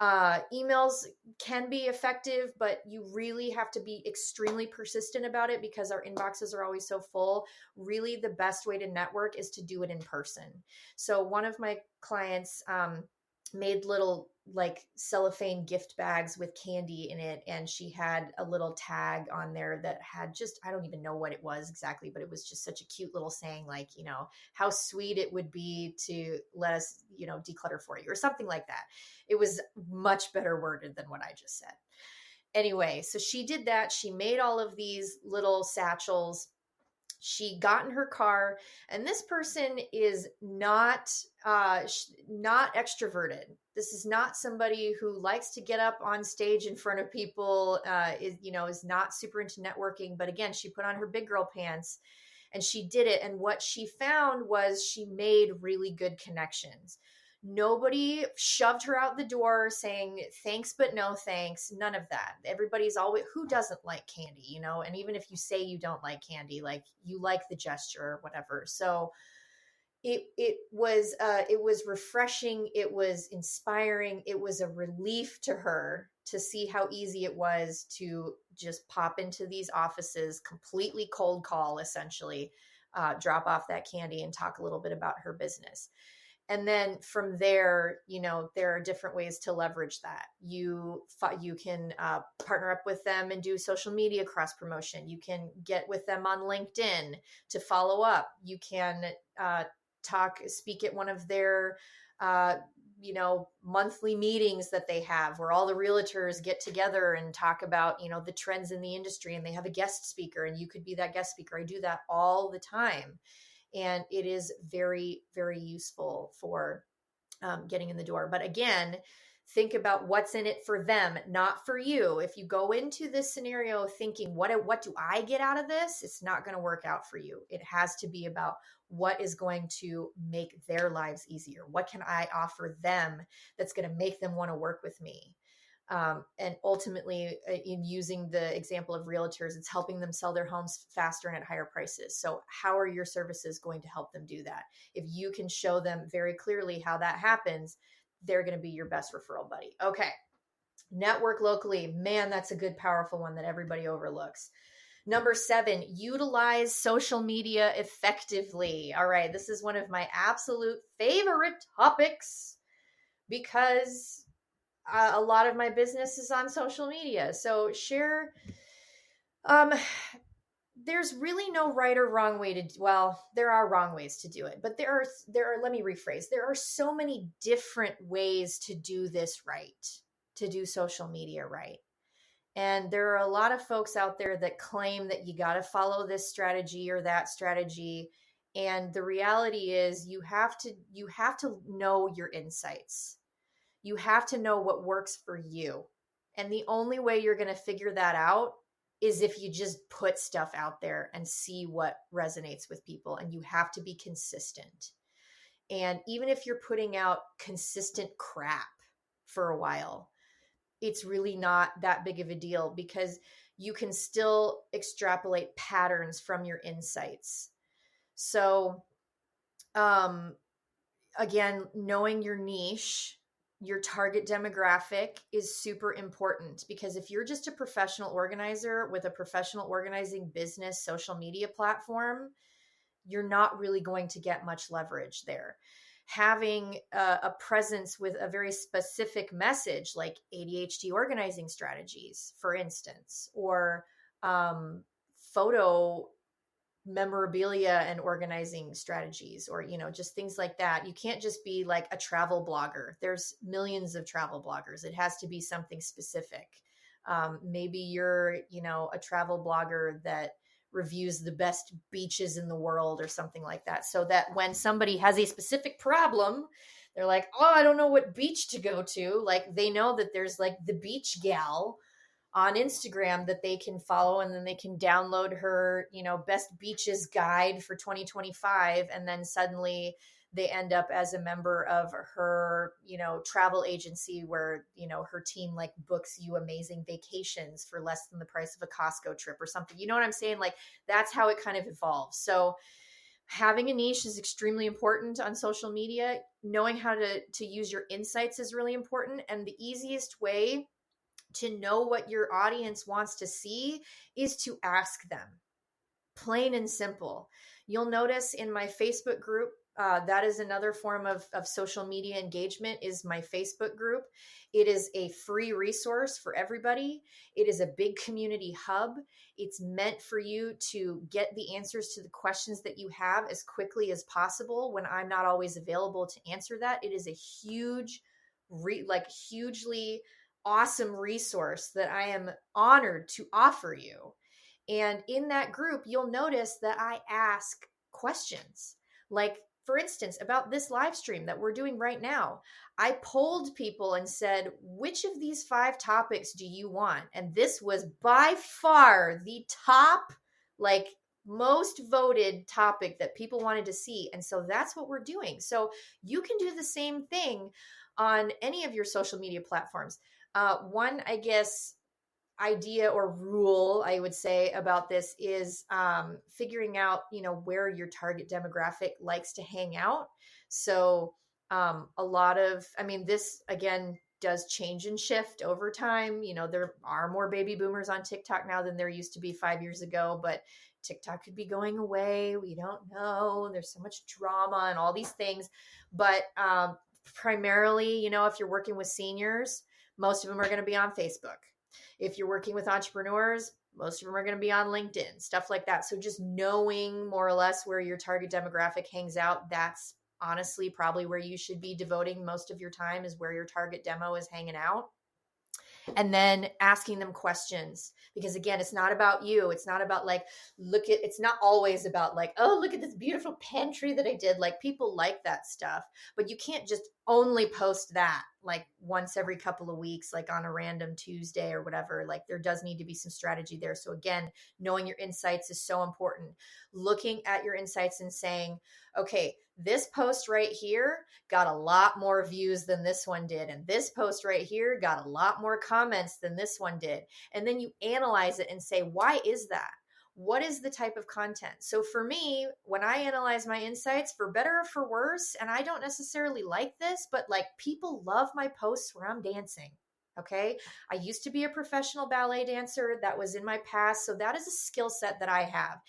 emails can be effective, but you really have to be extremely persistent about it because our inboxes are always so full. Really, the best way to network is to do it in person. So one of my clients made little like cellophane gift bags with candy in it, and she had a little tag on there that had just, I don't even know what it was exactly, but it was just such a cute little saying, like, how sweet it would be to let us, declutter for you, or something like that. It was much better worded than what I just said. Anyway, so she did that. She made all of these little satchels. She got in her car, and this person is not extroverted. This is not somebody who likes to get up on stage in front of people, is not super into networking. But again, she put on her big girl pants and she did it. And what she found was she made really good connections. Nobody shoved her out the door saying thanks, but no thanks. None of that. Everybody's always, who doesn't like candy, and even if you say you don't like candy, like you like the gesture or whatever. So it was refreshing. It was inspiring. It was a relief to her to see how easy it was to just pop into these offices, completely cold call, essentially, drop off that candy and talk a little bit about her business. And then from there, there are different ways to leverage that. You can partner up with them and do social media cross promotion. You can get with them on LinkedIn to follow up. You can speak at one of their monthly meetings that they have, where all the realtors get together and talk about the trends in the industry, and they have a guest speaker, and you could be that guest speaker. I do that all the time. And it is very, very useful for getting in the door. But again, think about what's in it for them, not for you. If you go into this scenario thinking, what do I get out of this? It's not going to work out for you. It has to be about what is going to make their lives easier. What can I offer them that's going to make them want to work with me? And ultimately, in using the example of realtors, it's helping them sell their homes faster and at higher prices. So how are your services going to help them do that? If you can show them very clearly how that happens, they're going to be your best referral buddy. Okay. Network locally. Man, that's a good, powerful one that everybody overlooks. Number 7, utilize social media effectively. All right. This is one of my absolute favorite topics because a lot of my business is on social media. So share, there's really no right or wrong way there are wrong ways to do it, but there are, let me rephrase. There are so many different ways to do this right, to do social media right. And there are a lot of folks out there that claim that you got to follow this strategy or that strategy. And the reality is you have to know your insights. You have to know what works for you. And the only way you're going to figure that out is if you just put stuff out there and see what resonates with people. And you have to be consistent. And even if you're putting out consistent crap for a while, it's really not that big of a deal because you can still extrapolate patterns from your insights. So, again, knowing your niche, your target demographic is super important, because if you're just a professional organizer with a professional organizing business social media platform, you're not really going to get much leverage there. Having a presence with a very specific message like ADHD organizing strategies, for instance, or photo memorabilia and organizing strategies, or just things like that. You can't just be like a travel blogger. There's millions of travel bloggers. It has to be something specific. Maybe you're a travel blogger that reviews the best beaches in the world or something like that, so that when somebody has a specific problem, they're like, oh, I don't know what beach to go to. Like, they know that there's like the beach gal on Instagram that they can follow, and then they can download her, best beaches guide for 2025. And then suddenly they end up as a member of her, travel agency where, her team like books you amazing vacations for less than the price of a Costco trip or something. You know what I'm saying? Like, that's how it kind of evolves. So having a niche is extremely important on social media. Knowing how to use your insights is really important. And the easiest way to know what your audience wants to see is to ask them. Plain and simple. You'll notice in my Facebook group, that is another form of social media engagement, is my Facebook group. It is a free resource for everybody. It is a big community hub. It's meant for you to get the answers to the questions that you have as quickly as possible when I'm not always available to answer that. It is a hugely awesome resource that I am honored to offer you. And in that group, you'll notice that I ask questions. Like, for instance, about this live stream that we're doing right now, I polled people and said, which of these 5 topics do you want? And this was by far the top, most voted topic that people wanted to see. And so that's what we're doing. So you can do the same thing on any of your social media platforms. One, I guess, idea or rule I would say about this is figuring out, where your target demographic likes to hang out. So A lot of, I mean, this again does change and shift over time. There are more baby boomers on TikTok now than there used to be 5 years ago, but TikTok could be going away. We don't know. There's so much drama and all these things. But primarily, if you're working with seniors, most of them are going to be on Facebook. If you're working with entrepreneurs, most of them are going to be on LinkedIn, stuff like that. So just knowing more or less where your target demographic hangs out, that's honestly probably where you should be devoting most of your time, is where your target demo is hanging out. And then asking them questions, because again, it's not about you. It's not about like, it's not always about like, oh, look at this beautiful pantry that I did. Like, people like that stuff, but you can't just only post that like once every couple of weeks, like on a random Tuesday or whatever. Like, there does need to be some strategy there. So again, knowing your insights is so important. Looking at your insights and saying, okay, this post right here got a lot more views than this one did. And this post right here got a lot more comments than this one did. And then you analyze it and say, why is that? What is the type of content? So for me, when I analyze my insights, for better or for worse, and I don't necessarily like this, but like, people love my posts where I'm dancing. Okay. I used to be a professional ballet dancer. That was in my past. So that is a skill set that I have.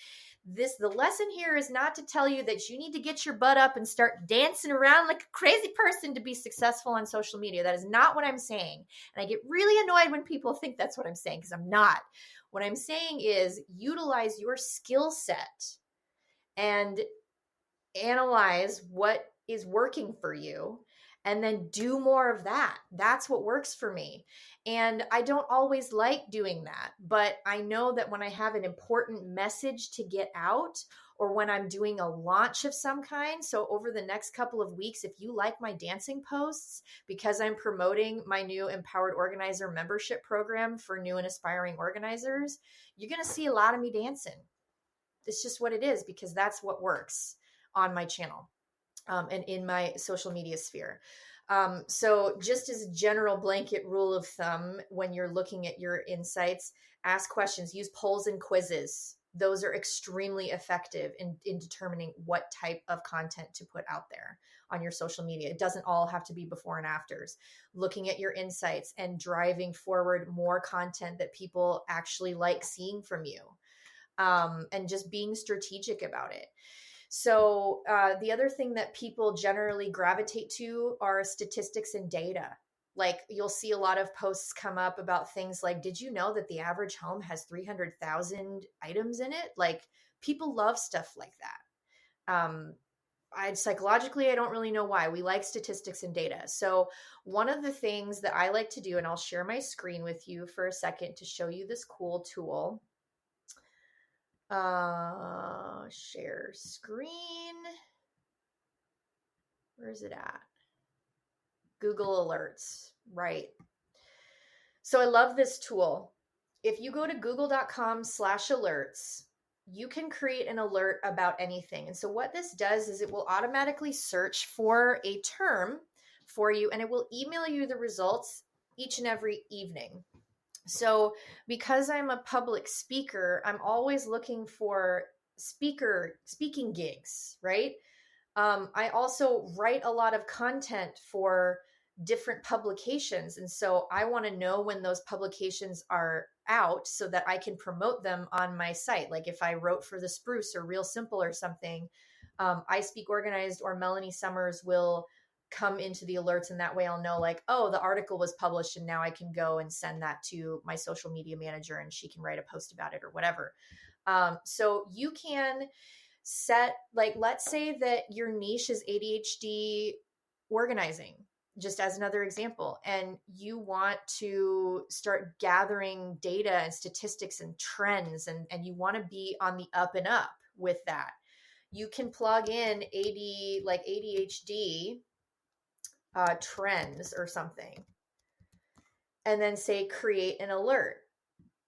The lesson here is not to tell you that you need to get your butt up and start dancing around like a crazy person to be successful on social media. That is not what I'm saying. And I get really annoyed when people think that's what I'm saying, because I'm not. What I'm saying is utilize your skill set and analyze what is working for you, and then do more of that. That's what works for me. And I don't always like doing that, but I know that when I have an important message to get out, or when I'm doing a launch of some kind. So over the next couple of weeks, if you like my dancing posts, because I'm promoting my new Empowered Organizer membership program for new and aspiring organizers, you're going to see a lot of me dancing. It's just what it is, because that's what works on my channel. And in my social media sphere. So just as a general blanket rule of thumb, when you're looking at your insights, ask questions, use polls and quizzes. Those are extremely effective in determining what type of content to put out there on your social media. It doesn't all have to be before and afters. Looking at your insights and driving forward more content that people actually like seeing from you, and just being strategic about it. So the other thing that people generally gravitate to are statistics and data. Like, you'll see a lot of posts come up about things like, did you know that the average home has 300,000 items in it? Like, people love stuff like that. Psychologically, I don't really know why. We like statistics and data. So one of the things that I like to do, and I'll share my screen with you for a second to show you this cool tool. Share screen. Where is it at? Google Alerts, right? So I love this tool. If you go to google.com/alerts, you can create an alert about anything. And so what this does is it will automatically search for a term for you, and it will email you the results each and every evening. So because I'm a public speaker, I'm always looking for speaking gigs, right? I also write a lot of content for different publications. And so I want to know when those publications are out so that I can promote them on my site. Like if I wrote for The Spruce or Real Simple or something, I Speak Organized or Melanie Summers will come into the alerts, and that way I'll know like, oh, the article was published and now I can go and send that to my social media manager and she can write a post about it or whatever. So you can set, like, let's say that your niche is ADHD organizing, just as another example, and you want to start gathering data and statistics and trends, and you want to be on the up and up with that. You can plug in ADHD trends or something, and then say create an alert,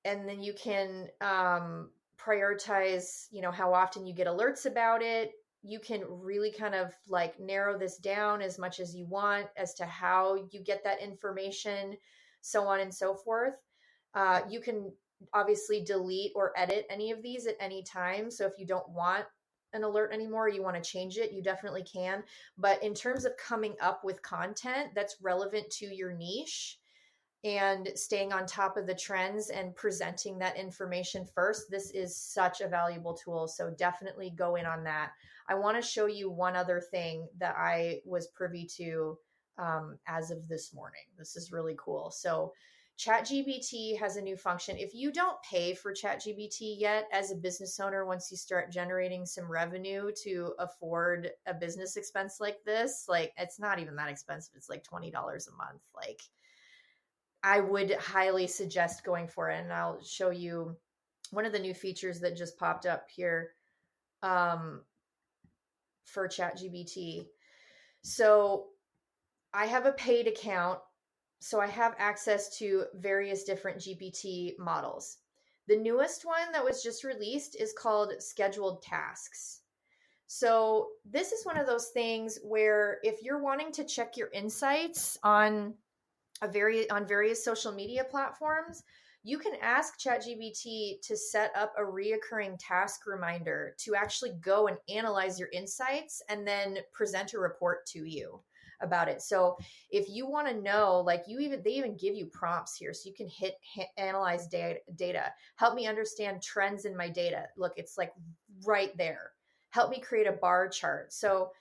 and then you can prioritize, how often you get alerts about it. You can really kind of like narrow this down as much as you want as to how you get that information, so on and so forth. You can obviously delete or edit any of these at any time. So if you don't want an alert anymore, you want to change it, you definitely can. But in terms of coming up with content that's relevant to your niche and staying on top of the trends and presenting that information first, this is such a valuable tool. So definitely go in on that. I want to show you one other thing that I was privy to as of this morning. This is really cool. So ChatGPT has a new function. If you don't pay for ChatGPT yet as a business owner, once you start generating some revenue to afford a business expense like this, like it's not even that expensive. It's like $20 a month. Like I would highly suggest going for it. And I'll show you one of the new features that just popped up here for ChatGPT. So I have a paid account, so I have access to various different GPT models. The newest one that was just released is called Scheduled Tasks. So this is one of those things where if you're wanting to check your insights on various social media platforms, you can ask ChatGPT to set up a reoccurring task reminder to actually go and analyze your insights and then present a report to you about it. So if you want to know, like they even give you prompts here, so you can hit analyze data, help me understand trends in my data. Look, it's like right there. Help me create a bar chart. So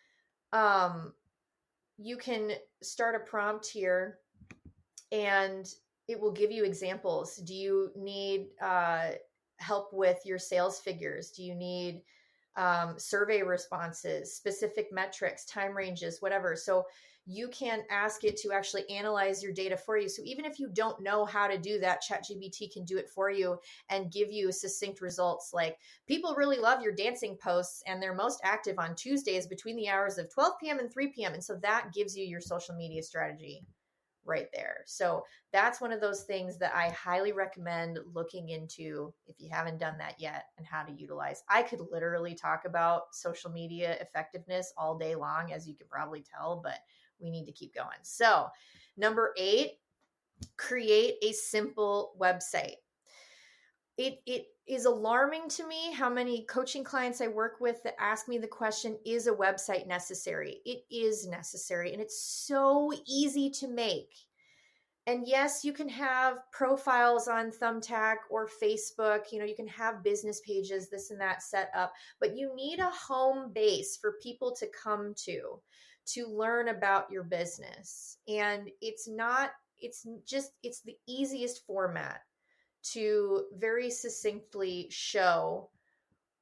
you can start a prompt here and it will give you examples. Do you need help with your sales figures? Do you need survey responses, specific metrics, time ranges, whatever? So you can ask it to actually analyze your data for you. So even if you don't know how to do that, ChatGPT can do it for you and give you succinct results. Like, people really love your dancing posts and they're most active on Tuesdays between the hours of 12 p.m. and 3 p.m. And so that gives you your social media strategy right there. So that's one of those things that I highly recommend looking into if you haven't done that yet, and how to utilize. I could literally talk about social media effectiveness all day long, as you can probably tell, but we need to keep going. So number 8, create a simple website. It is alarming to me how many coaching clients I work with that ask me the question, is a website necessary? It is necessary, and it's so easy to make. And yes, you can have profiles on Thumbtack or Facebook, you can have business pages, this and that set up, but you need a home base for people to come to learn about your business. And it's the easiest format to very succinctly show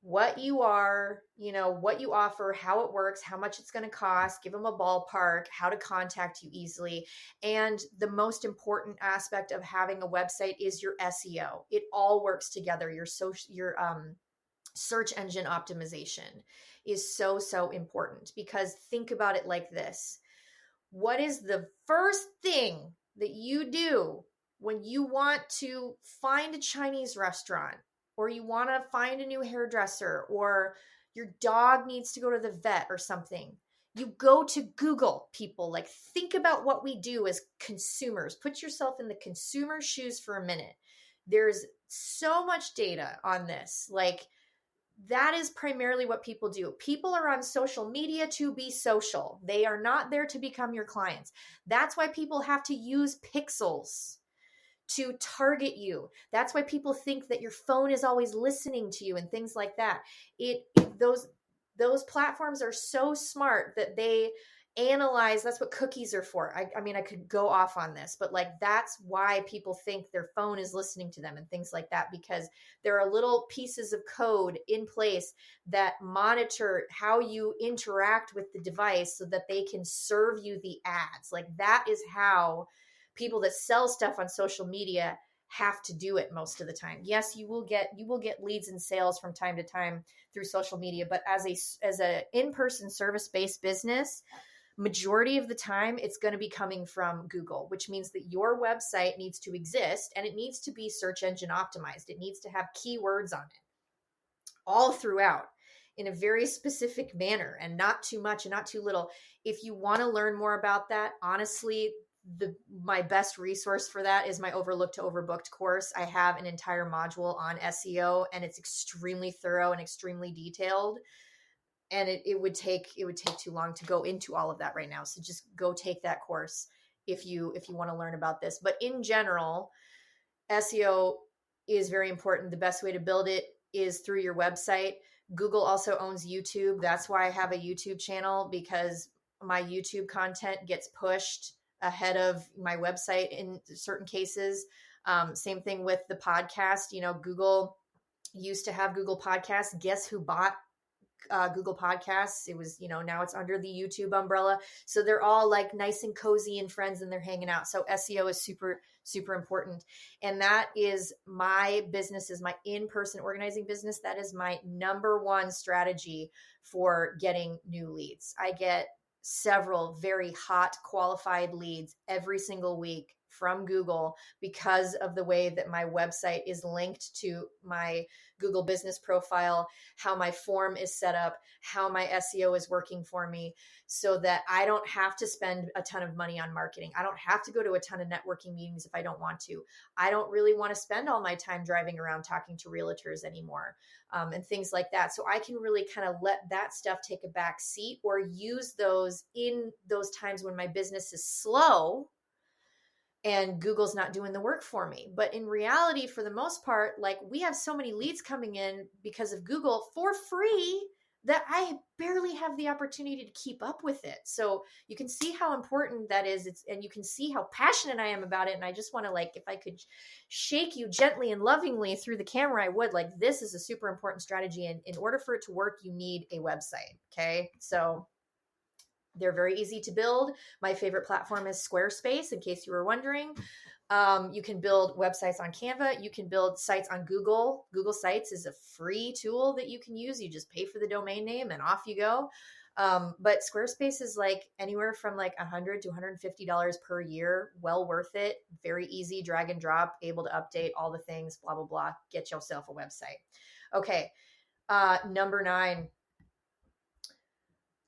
what you are, what you offer, how it works, how much it's going to cost, give them a ballpark, how to contact you easily. And the most important aspect of having a website is your SEO. It all works together. Your search engine optimization is so important, because think about it like this. What is the first thing that you do when you want to find a Chinese restaurant, or you want to find a new hairdresser, or your dog needs to go to the vet or something? You go to Google, people. Like, think about what we do as consumers. Put yourself in the consumer's shoes for a minute. There's so much data on this. Like, that is primarily what people do. People are on social media to be social. They are not there to become your clients. That's why people have to use pixels to target you. That's why people think that your phone is always listening to you and things like that. Those platforms are so smart that they analyze. That's what cookies are for. I mean, I could go off on this, but like, that's why people think their phone is listening to them and things like that, because there are little pieces of code in place that monitor how you interact with the device so that they can serve you the ads. Like, that is how people that sell stuff on social media have to do it most of the time. Yes, you will get leads and sales from time to time through social media, but as a in-person service-based business, majority of the time it's going to be coming from Google, which means that your website needs to exist and it needs to be search engine optimized. It needs to have keywords on it all throughout in a very specific manner, and not too much and not too little. If you want to learn more about that, honestly, my best resource for that is my Overlooked to Overbooked course. I have an entire module on SEO, and it's extremely thorough and extremely detailed. and it would take too long to go into all of that right now. So just go take that course if you want to learn about this. But in general, SEO is very important. The best way to build it is through your website. Google also owns YouTube. That's why I have a YouTube channel, because my YouTube content gets pushed ahead of my website in certain cases. Same thing with the podcast. Google used to have Google Podcasts. Guess who bought Google Podcasts? It was, now it's under the YouTube umbrella. So they're all like nice and cozy and friends, and they're hanging out. So SEO is super, super important. And that is my business, is my in-person organizing business. That is my number one strategy for getting new leads. I get several very hot qualified leads every single week from Google because of the way that my website is linked to my Google business profile, how my form is set up, how my SEO is working for me, so that I don't have to spend a ton of money on marketing. I don't have to go to a ton of networking meetings if I don't want to. I don't really want to spend all my time driving around talking to realtors anymore, and things like that. So I can really kind of let that stuff take a back seat, or use those in those times when my business is slow and Google's not doing the work for me. But in reality, for the most part, like, we have so many leads coming in because of Google for free that I barely have the opportunity to keep up with it. So you can see how important that is. And you can see how passionate I am about it. And I just want to, like, if I could shake you gently and lovingly through the camera, I would. Like, this is a super important strategy. And in order for it to work, you need a website. Okay. So they're very easy to build. My favorite platform is Squarespace, in case you were wondering. You can build websites on Canva. You can build sites on Google. Google Sites is a free tool that you can use. You just pay for the domain name and off you go. But Squarespace is like anywhere from like $100 to $150 per year. Well worth it. Very easy, drag and drop, able to update all the things, blah, blah, blah. Get yourself a website. Okay. Number 9.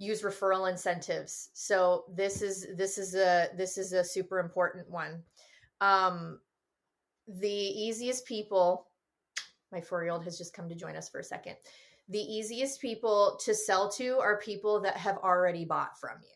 Use referral incentives. So this is a super important one. The easiest people, my 4-year-old has just come to join us for a second. The easiest people to sell to are people that have already bought from you.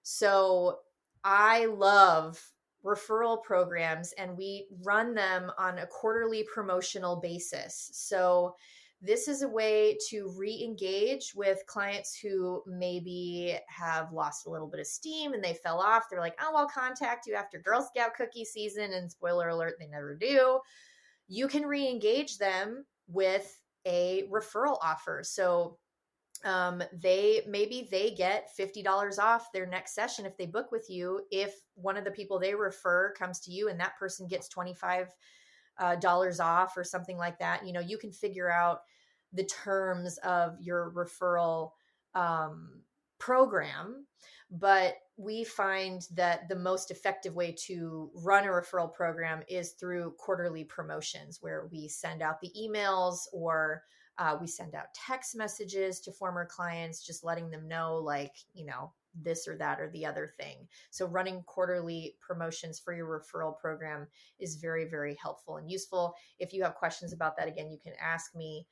So I love referral programs, and we run them on a quarterly promotional basis. So this is a way to re-engage with clients who maybe have lost a little bit of steam and they fell off. They're like, oh, I'll contact you after Girl Scout cookie season. And spoiler alert, they never do. You can re-engage them with a referral offer. So they get $50 off their next session if they book with you, if one of the people they refer comes to you and that person gets $25 off or something like that. You can figure out the terms of your referral program, but we find that the most effective way to run a referral program is through quarterly promotions, where we send out the emails, or we send out text messages to former clients, just letting them know, like, this or that or the other thing. So running quarterly promotions for your referral program is very, very helpful and useful. If you have questions about that, again, you can ask me.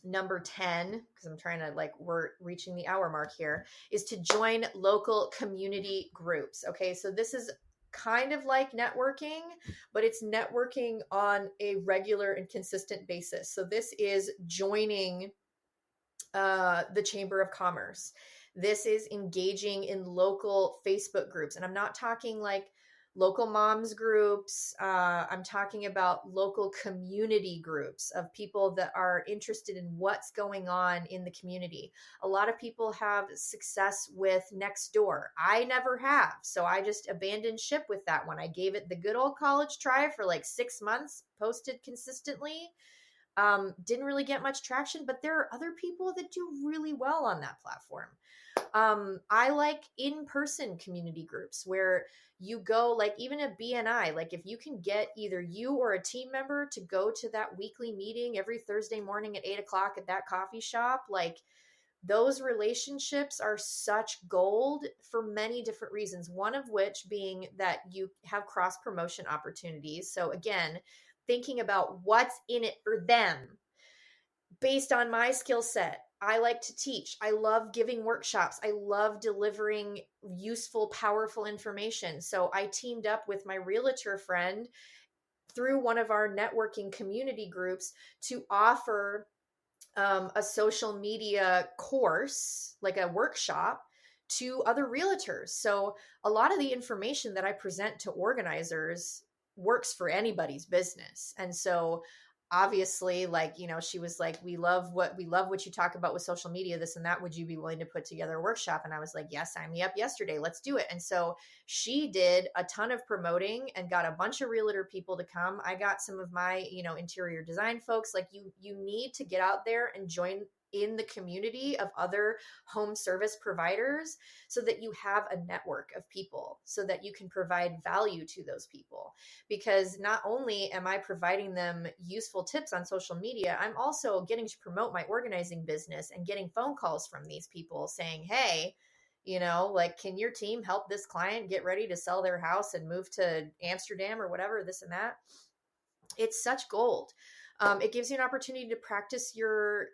Number 10, because I'm trying to, we're reaching the hour mark here, is to join local community groups. Okay. So this is kind of like networking, but it's networking on a regular and consistent basis. So this is joining the Chamber of Commerce. This is engaging in local Facebook groups. And I'm not talking like local moms groups. I'm talking about local community groups of people that are interested in what's going on in the community. A lot of people have success with Nextdoor. I never have. So I just abandoned ship with that one. I gave it the good old college try for like 6 months, posted consistently. Didn't really get much traction, but there are other people that do really well on that platform. I like in-person community groups where you go, like even a BNI, like if you can get either you or a team member to go to that weekly meeting every Thursday morning at 8:00 at that coffee shop, like those relationships are such gold for many different reasons. One of which being that you have cross-promotion opportunities. So again, thinking about what's in it for them. Based on my skill set, I like to teach. I love giving workshops. I love delivering useful, powerful information. So I teamed up with my realtor friend through one of our networking community groups to offer a social media course, like a workshop, to other realtors. So a lot of the information that I present to organizers works for anybody's business. And so obviously, like, you know, she was like, we love what you talk about with social media, this and that. Would you be willing to put together a workshop? And I was like, yes, sign me up yesterday. Let's do it. And so she did a ton of promoting and got a bunch of realtor people to come. I got some of my, you know, interior design folks. Like, you need to get out there and join in the community of other home service providers so that you have a network of people so that you can provide value to those people. Because not only am I providing them useful tips on social media, I'm also getting to promote my organizing business and getting phone calls from these people saying, hey, you know, like, can your team help this client get ready to sell their house and move to Amsterdam or whatever, this and that. It's such gold. It gives you an opportunity to practice your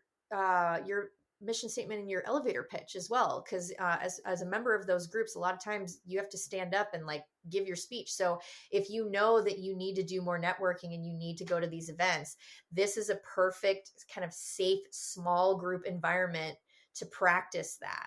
mission statement and your elevator pitch as well. Because as a member of those groups, a lot of times you have to stand up and like give your speech. So if you know that you need to do more networking and you need to go to these events, this is a perfect kind of safe, small group environment to practice that.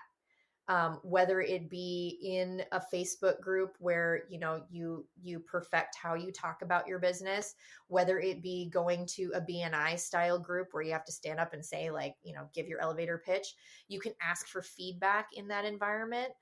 Whether it be in a Facebook group where, you know, you perfect how you talk about your business, whether it be going to a BNI style group where you have to stand up and say, like, you know, give your elevator pitch. You can ask for feedback in that environment.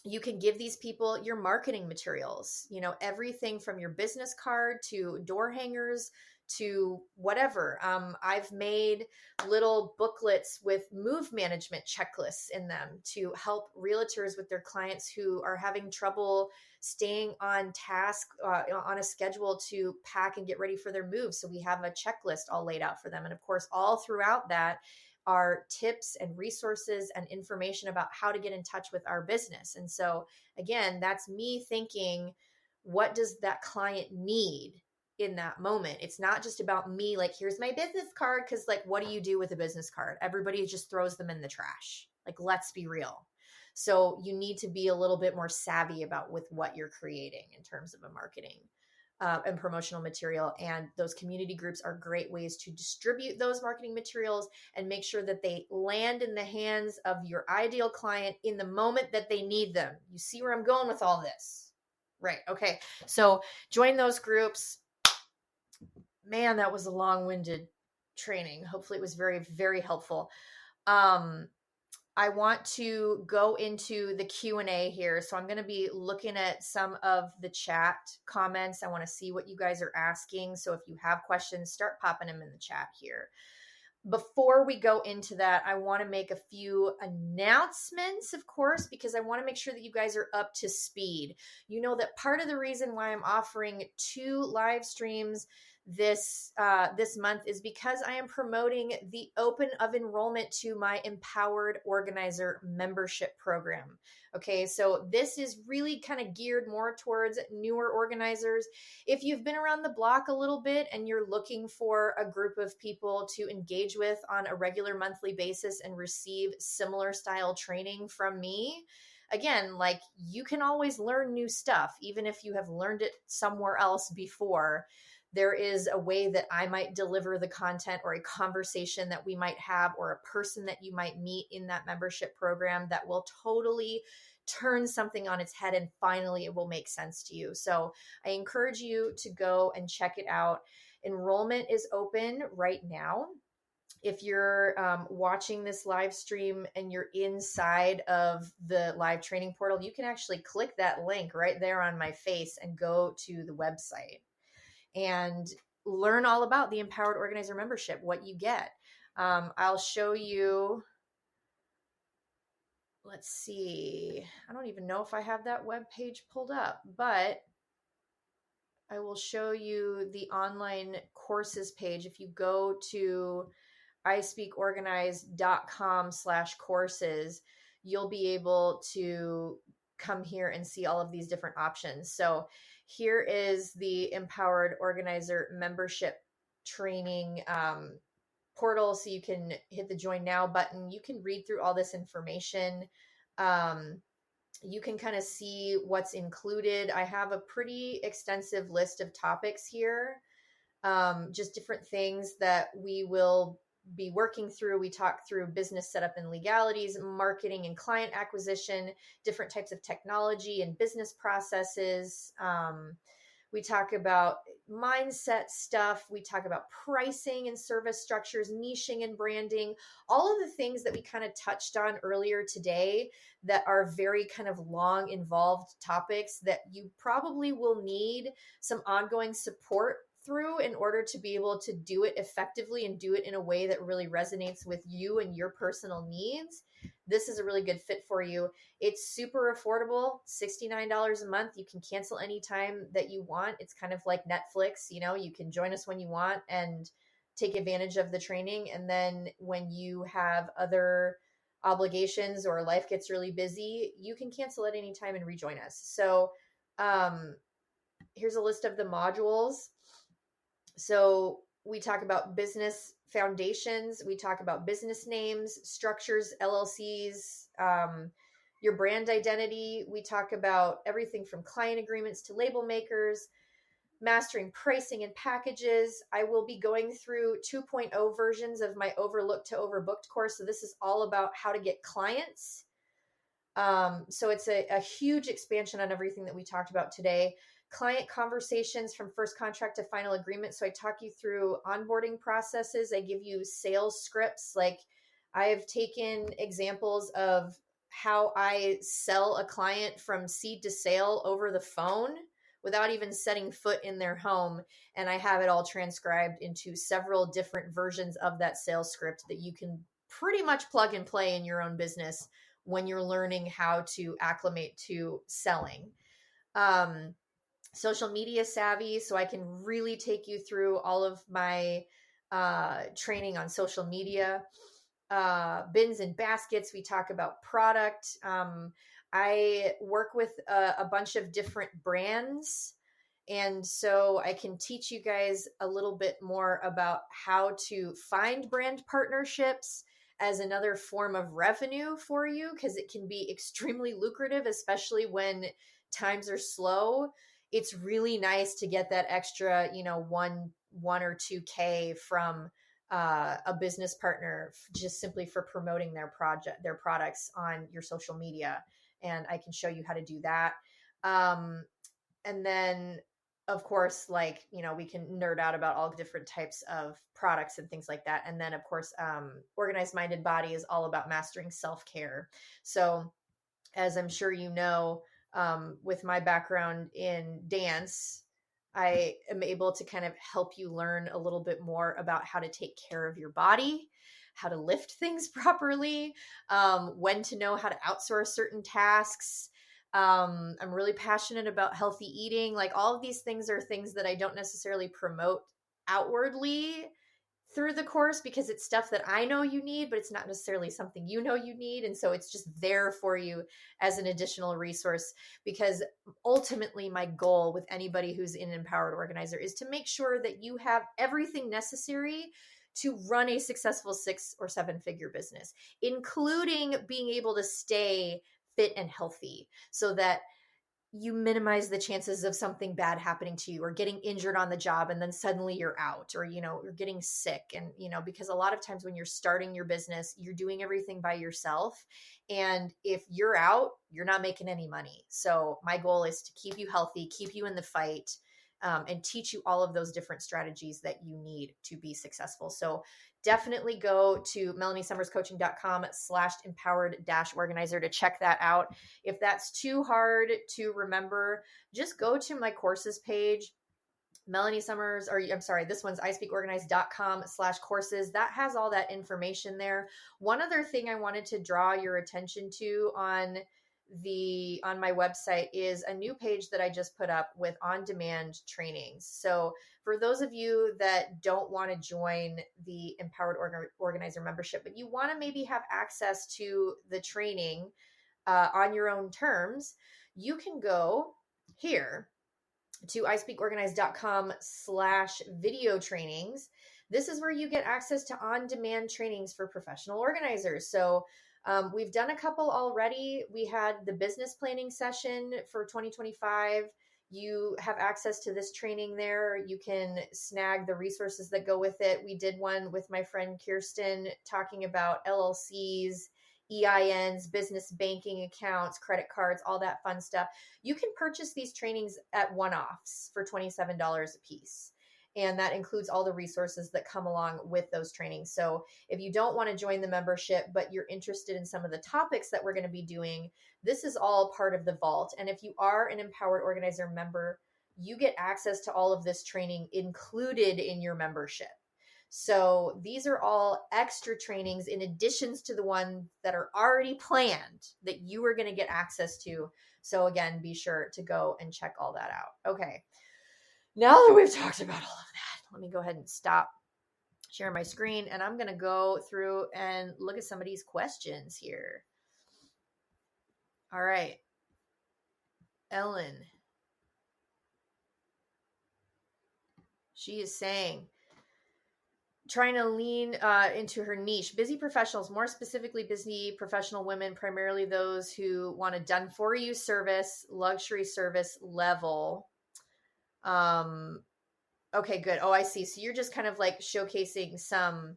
You can give these people your marketing materials, you know, everything from your business card to door hangers to whatever. I've made little booklets with move management checklists in them to help realtors with their clients who are having trouble staying on task, on a schedule to pack and get ready for their move. So we have a checklist all laid out for them. And of course, all throughout that are tips and resources and information about how to get in touch with our business. And so again, that's me thinking, what does that client need in that moment? It's not just about me, like, here's my business card. Cause like, what do you do with a business card? Everybody just throws them in the trash. Like, let's be real. So you need to be a little bit more savvy about with what you're creating in terms of a marketing and promotional material. And those community groups are great ways to distribute those marketing materials and make sure that they land in the hands of your ideal client in the moment that they need them. You see where I'm going with all this? Right. Okay. So join those groups. Man, that was a long-winded training. Hopefully it was very, very helpful. I want to go into the Q&A here. So I'm going to be looking at some of the chat comments. I want to see what you guys are asking. So if you have questions, start popping them in the chat here. Before we go into that, I want to make a few announcements, of course, because I want to make sure that you guys are up to speed. You know that part of the reason why I'm offering 2 live streams this month is because I am promoting the open of enrollment to my Empowered Organizer membership program. Okay, so this is really kind of geared more towards newer organizers. If you've been around the block a little bit and you're looking for a group of people to engage with on a regular monthly basis and receive similar style training from me, again, like, you can always learn new stuff, even if you have learned it somewhere else before. There is a way that I might deliver the content or a conversation that we might have or a person that you might meet in that membership program that will totally turn something on its head and finally it will make sense to you. So I encourage you to go and check it out. Enrollment is open right now. If you're watching this live stream and you're inside of the live training portal, you can actually click that link right there on my face and go to the website and learn all about the Empowered Organizer membership, what you get. I'll show you, let's see, I don't even know if I have that web page pulled up, but I will show you the online courses page. If you go to ispeakorganize.com/courses, you'll be able to come here and see all of these different options. So here is the Empowered Organizer membership training portal, so you can hit the join now button. You can read through all this information. You can kind of see what's included. I have a pretty extensive list of topics here, just different things that we will be working through. We talk through business setup and legalities, marketing and client acquisition, different types of technology and business processes. We talk about mindset stuff. We talk about pricing and service structures, niching and branding, all of the things that we kind of touched on earlier today that are very kind of long, involved topics that you probably will need some ongoing support through in order to be able to do it effectively and do it in a way that really resonates with you and your personal needs. This is a really good fit for you. It's super affordable, $69 a month. You can cancel anytime that you want. It's kind of like Netflix, you know, you can join us when you want and take advantage of the training. And then when you have other obligations or life gets really busy, you can cancel at any time and rejoin us. So here's a list of the modules. So we talk about business foundations. We talk about business names, structures, LLCs, your brand identity. We talk about everything from client agreements to label makers, mastering pricing and packages. I will be going through 2.0 versions of my Overlooked to Overbooked course. So this is all about how to get clients. So it's a huge expansion on everything that we talked about today. Client conversations from first contract to final agreement. So I talk you through onboarding processes. I give you sales scripts. Like I have taken examples of how I sell a client from seed to sale over the phone without even setting foot in their home. And I have it all transcribed into several different versions of that sales script that you can pretty much plug and play in your own business when you're learning how to acclimate to selling. Social media savvy, so I can really take you through all of my training on social media. Bins and baskets, we talk about product. I work with a bunch of different brands, and so I can teach you guys a little bit more about how to find brand partnerships as another form of revenue for you, because it can be extremely lucrative, especially when times are slow. It's really nice to get that extra, you know, one or 2K from a business partner just simply for promoting their products on your social media. And I can show you how to do that. And then of course, like, you know, we can nerd out about all different types of products and things like that. And then of course, Organized Minded Body is all about mastering self-care. So as I'm sure you know, with my background in dance, I am able to kind of help you learn a little bit more about how to take care of your body, how to lift things properly, when to know how to outsource certain tasks. I'm really passionate about healthy eating. Like all of these things are things that I don't necessarily promote outwardly through the course because it's stuff that I know you need, but it's not necessarily something you know you need. And so it's just there for you as an additional resource, because ultimately my goal with anybody who's an empowered organizer is to make sure that you have everything necessary to run a successful 6 or 7 figure business, including being able to stay fit and healthy so that you minimize the chances of something bad happening to you or getting injured on the job and then suddenly you're out, or, you know, you're getting sick. And, you know, because a lot of times when you're starting your business, you're doing everything by yourself. And if you're out, you're not making any money. So my goal is to keep you healthy, keep you in the fight, and teach you all of those different strategies that you need to be successful. So definitely go to melaniesummers.com/empowered-organizer to check that out. If that's too hard to remember, just go to my courses page, Melanie Summers, or I'm sorry, this one's ispeakorganized.com/courses. That has all that information there. One other thing I wanted to draw your attention to on my website is a new page that I just put up with on-demand trainings. So for those of you that don't want to join the Empowered Organizer membership, but you want to maybe have access to the training on your own terms, you can go here to ispeakorganized.com/video trainings. This is where you get access to on-demand trainings for professional organizers. So we've done a couple already. We had the business planning session for 2025. You have access to this training there. You can snag the resources that go with it. We did one with my friend Kirsten talking about LLCs, EINs, business banking accounts, credit cards, all that fun stuff. You can purchase these trainings at one-offs for $27 a piece. And that includes all the resources that come along with those trainings. So if you don't want to join the membership, but you're interested in some of the topics that we're going to be doing, this is all part of the vault. And if you are an Empowered Organizer member, you get access to all of this training included in your membership. So these are all extra trainings in addition to the ones that are already planned that you are going to get access to. So again, be sure to go and check all that out. Okay. Now that we've talked about all of that, let me go ahead and stop sharing my screen, and I'm going to go through and look at some of these questions here. All right. Ellen. She is saying, trying to lean into her niche. Busy professionals, more specifically busy professional women, primarily those who want a done-for-you service, luxury service level. Okay, good. Oh, I see. So you're just kind of like showcasing some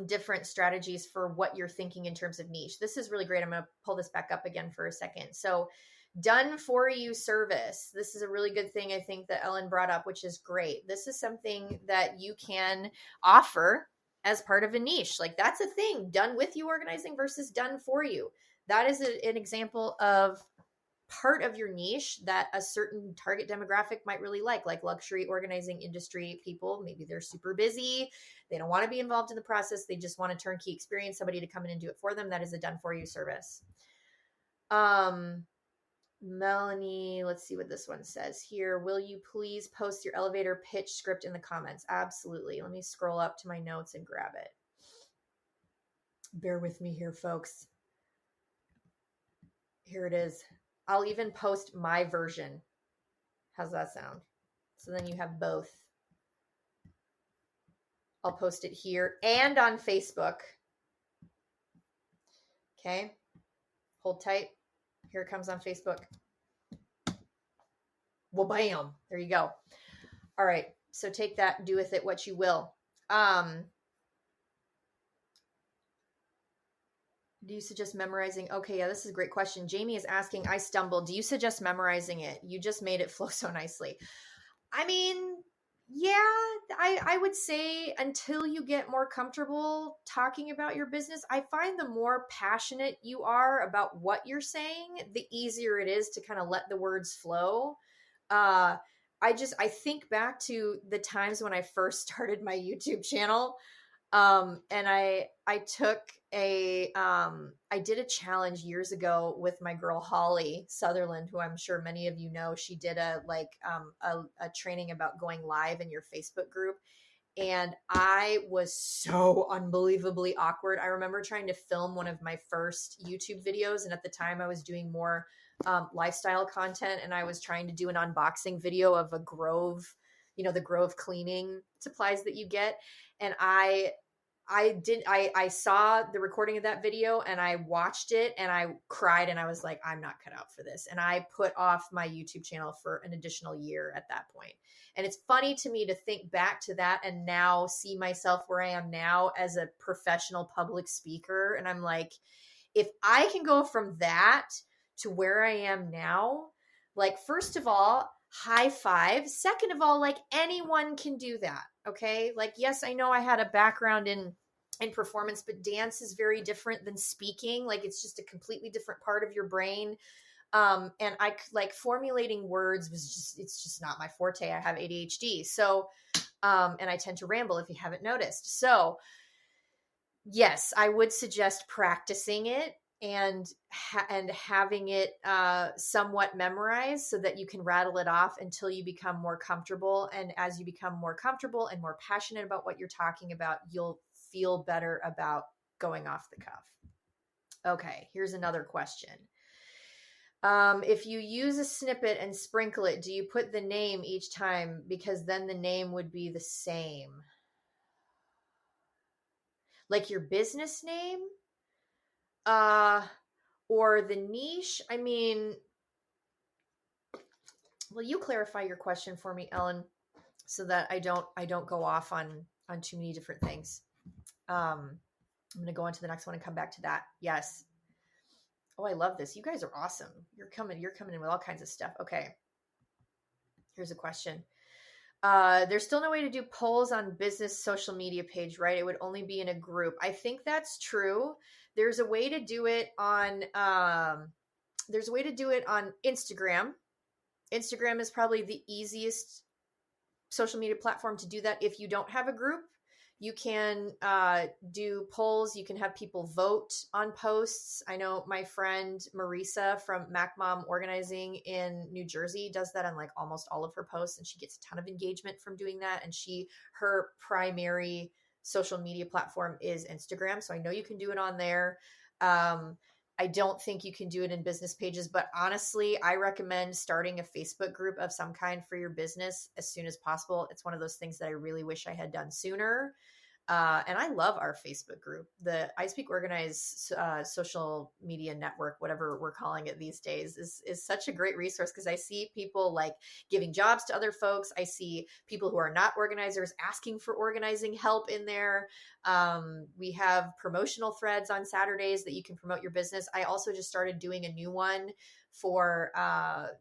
different strategies for what you're thinking in terms of niche. This is really great. I'm going to pull this back up again for a second. So done for you service. This is a really good thing I think that Ellen brought up, which is great. This is something that you can offer as part of a niche. Like that's a thing, done with you organizing versus done for you. That is an example of part of your niche that a certain target demographic might really like luxury organizing industry people. Maybe they're super busy. They don't want to be involved in the process. They just want a turnkey experience, somebody to come in and do it for them. That is a done for you service. Melanie, let's see what this one says here. Will you please post your elevator pitch script in the comments? Absolutely. Let me scroll up to my notes and grab it. Bear with me here, folks. Here it is. I'll even post my version. How's that sound? So then you have both. I'll post it here and on Facebook. Okay. Hold tight. Here it comes on Facebook. Well, bam. There you go. All right. So take that, do with it what you will. Do you suggest memorizing? Okay, yeah, this is a great question. Jamie is asking, I stumbled. Do you suggest memorizing it? You just made it flow so nicely. I mean, yeah, I would say until you get more comfortable talking about your business, I find the more passionate you are about what you're saying, the easier it is to kind of let the words flow. I think back to the times when I first started my YouTube channel. And I took I did a challenge years ago with my girl, Holly Sutherland, who I'm sure many of you know. She did a training about going live in your Facebook group. And I was so unbelievably awkward. I remember trying to film one of my first YouTube videos. And at the time I was doing more lifestyle content, and I was trying to do an unboxing video of a Grove, the Grove cleaning supplies that you get. And I saw the recording of that video and I watched it and I cried and I was like, I'm not cut out for this. And I put off my YouTube channel for an additional year at that point. And it's funny to me to think back to that and now see myself where I am now as a professional public speaker. And I'm like, if I can go from that to where I am now, like, first of all, high five. Second of all, like, anyone can do that. Okay. Like, yes, I know I had a background in performance, but dance is very different than speaking. Like, it's just a completely different part of your brain. And I like formulating words it's just not my forte. I have ADHD. So, and I tend to ramble if you haven't noticed. So yes, I would suggest practicing it and having it somewhat memorized so that you can rattle it off until you become more comfortable. And as you become more comfortable and more passionate about what you're talking about, you'll feel better about going off the cuff. Okay, here's another question. If you use a snippet and sprinkle it, do you put the name each time? Because then the name would be the same. like your business name, or the niche. I mean, will you clarify your question for me, Ellen, so that I don't go off on too many different things? I'm going to go on to the next one and come back to that. Yes. Oh, I love this. You guys are awesome. You're coming in with all kinds of stuff. Okay. Here's a question. There's still no way to do polls on business social media page, right? It would only be in a group. I think that's true. There's a way to do it on Instagram. Instagram is probably the easiest social media platform to do that. If you don't have a group, you can do polls. You can have people vote on posts. I know my friend Marisa from Mac Mom Organizing in New Jersey does that on like almost all of her posts, and she gets a ton of engagement from doing that. And her primary social media platform is Instagram. So I know you can do it on there. I don't think you can do it in business pages, but honestly, I recommend starting a Facebook group of some kind for your business as soon as possible. It's one of those things that I really wish I had done sooner. And I love our Facebook group, the I Speak Organized social media network, whatever we're calling it these days, is such a great resource because I see people like giving jobs to other folks. I see people who are not organizers asking for organizing help in there. We have promotional threads on Saturdays that you can promote your business. I also just started doing a new one for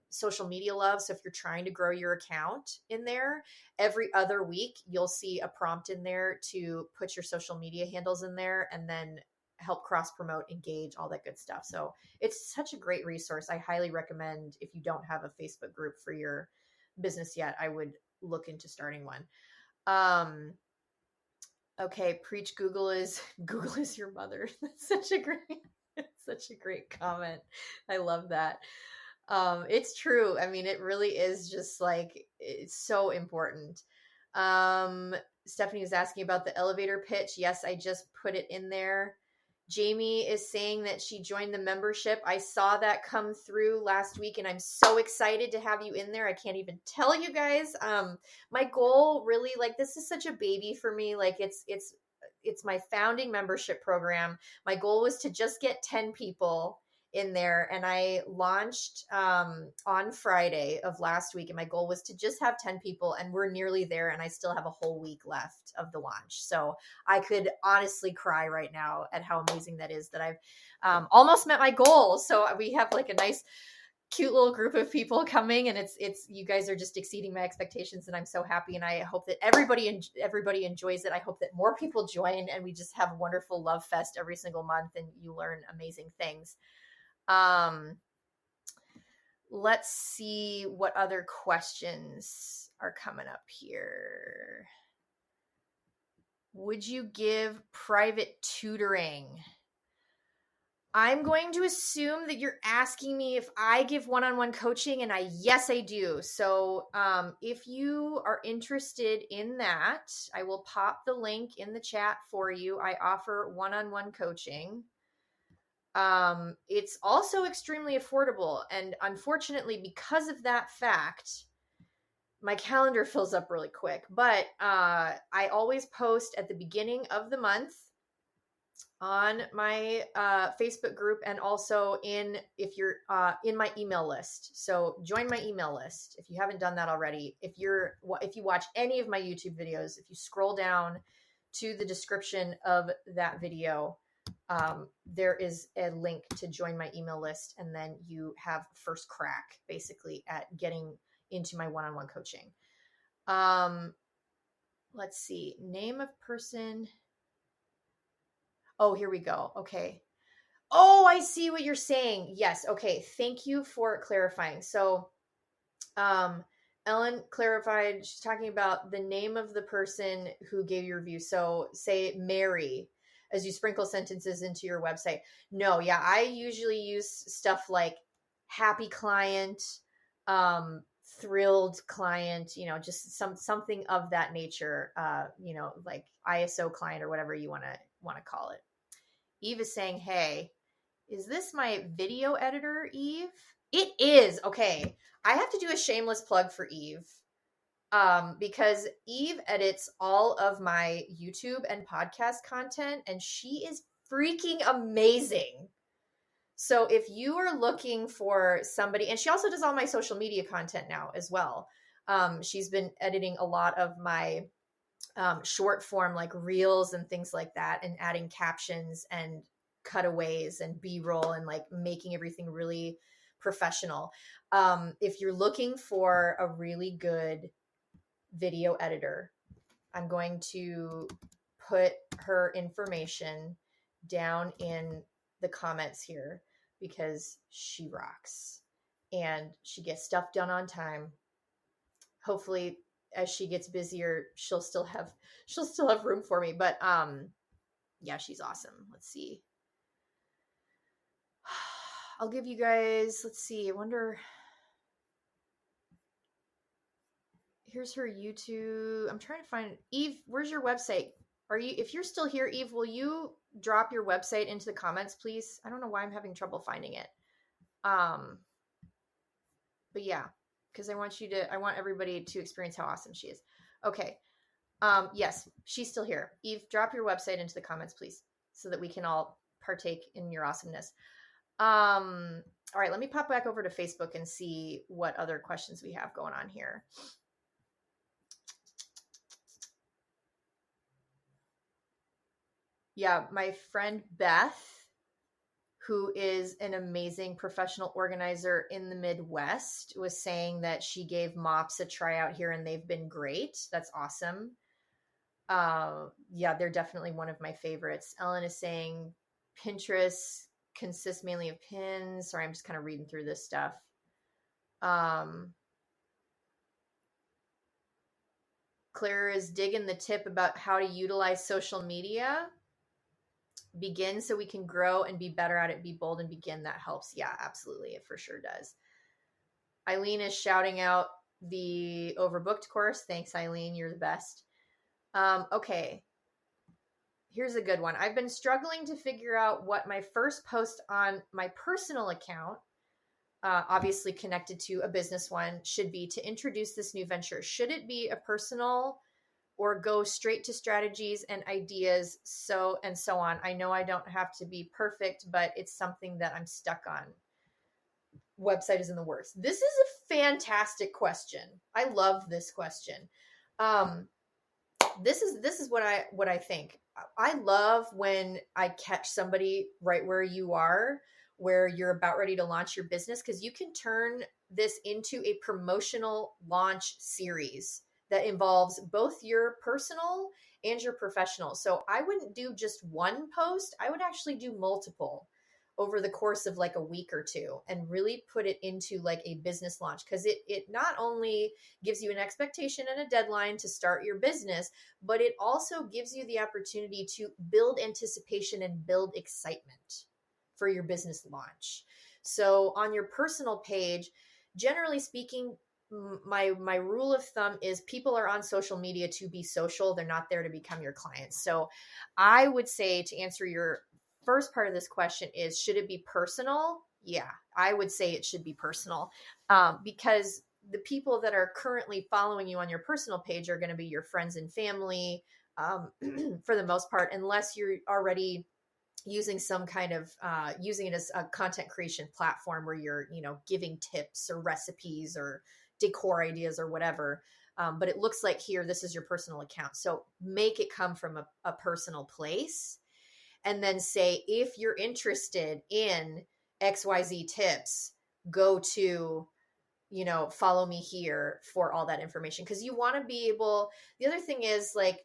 social media love. So if you're trying to grow your account in there, every other week, you'll see a prompt in there to put your social media handles in there and then help cross promote, engage, all that good stuff. So it's such a great resource. I highly recommend if you don't have a Facebook group for your business yet, I would look into starting one. Okay. Preach Google is your mother. That's such a great comment. I love that. It's true. I mean, it really is just like, it's so important. Stephanie was asking about the elevator pitch. Yes, I just put it in there. Jamie is saying that she joined the membership. I saw that come through last week and I'm so excited to have you in there. I can't even tell you guys. My goal really, like, this is such a baby for me. Like it's my founding membership program. My goal was to just get 10 people in there. And I launched on Friday of last week. And my goal was to just have 10 people, and we're nearly there. And I still have a whole week left of the launch. So I could honestly cry right now at how amazing that is that I've almost met my goal. So we have like a nice, cute little group of people coming, and it's you guys are just exceeding my expectations, and I'm so happy. And I hope that everybody enjoys it. I hope that more people join, and we just have a wonderful love fest every single month, and you learn amazing things. Let's see what other questions are coming up here. Would you give private tutoring? I'm going to assume that you're asking me if I give one-on-one coaching, and yes, I do. So if you are interested in that, I will pop the link in the chat for you. I offer one-on-one coaching. It's also extremely affordable. And unfortunately, because of that fact, my calendar fills up really quick. But I always post at the beginning of the month on my Facebook group, and also if you're in my email list. So join my email list if you haven't done that already. If you watch any of my YouTube videos, if you scroll down to the description of that video, there is a link to join my email list, and then you have first crack basically at getting into my one-on-one coaching. Let's see, name of person. Oh, here we go. Okay. Oh, I see what you're saying. Yes. Okay. Thank you for clarifying. So, Ellen clarified, she's talking about the name of the person who gave your review. So say Mary as you sprinkle sentences into your website. No. Yeah. I usually use stuff like happy client, thrilled client, just something of that nature, like ISO client or whatever you want to call it. Eve is saying, hey, is this my video editor, Eve? It is. Okay. I have to do a shameless plug for Eve. because Eve edits all of my YouTube and podcast content, and she is freaking amazing. So if you are looking for somebody, and she also does all my social media content now as well. She's been editing a lot of my short form, like reels and things like that, and adding captions and cutaways and B-roll and like making everything really professional. If you're looking for a really good video editor, I'm going to put her information down in the comments here because she rocks and she gets stuff done on time. Hopefully as she gets busier, she'll still have room for me, but yeah, she's awesome. Let's see. I'll give you guys, let's see. I wonder, here's her YouTube. I'm trying to find Eve. Where's your website? If you're still here, Eve, will you drop your website into the comments, please? I don't know why I'm having trouble finding it. But yeah, because I want everybody to experience how awesome she is. Okay. Yes, she's still here. Eve, drop your website into the comments, please, so that we can all partake in your awesomeness. All right, let me pop back over to Facebook and see what other questions we have going on here. Yeah, my friend Beth, who is an amazing professional organizer in the Midwest, was saying that she gave MOPS a tryout here and they've been great. That's awesome. Yeah, they're definitely one of my favorites. Ellen is saying Pinterest consists mainly of pins. Sorry, I'm just kind of reading through this stuff. Claire is digging the tip about how to utilize social media. Begin so we can grow and be better at it. Be bold and begin. That helps. Yeah, absolutely. It for sure does. Eileen is shouting out the overbooked course. Thanks, Eileen. You're the best. Okay. Here's a good one. I've been struggling to figure out what my first post on my personal account, obviously connected to a business one, should be to introduce this new venture. Should it be a personal or go straight to strategies and ideas, so on? I know I don't have to be perfect, but it's something that I'm stuck on. Website is in the works. This is a fantastic question. I love this question. This is what I think. I love when I catch somebody right where you are, where you're about ready to launch your business, because you can turn this into a promotional launch series that involves both your personal and your professional. So I wouldn't do just one post. I would actually do multiple over the course of like a week or two and really put it into like a business launch, because it not only gives you an expectation and a deadline to start your business, but it also gives you the opportunity to build anticipation and build excitement for your business launch. So on your personal page, generally speaking, my rule of thumb is people are on social media to be social. They're not there to become your clients. So I would say, to answer your first part of this question, is should it be personal? Yeah, I would say it should be personal, because the people that are currently following you on your personal page are going to be your friends and family, for the most part, unless you're already using some kind of using it as a content creation platform where you're, giving tips or recipes or decor ideas or whatever. But it looks like here, this is your personal account. So make it come from a personal place, and then say, if you're interested in XYZ tips, go to, follow me here for all that information. Because you want to be able, the other thing is, like,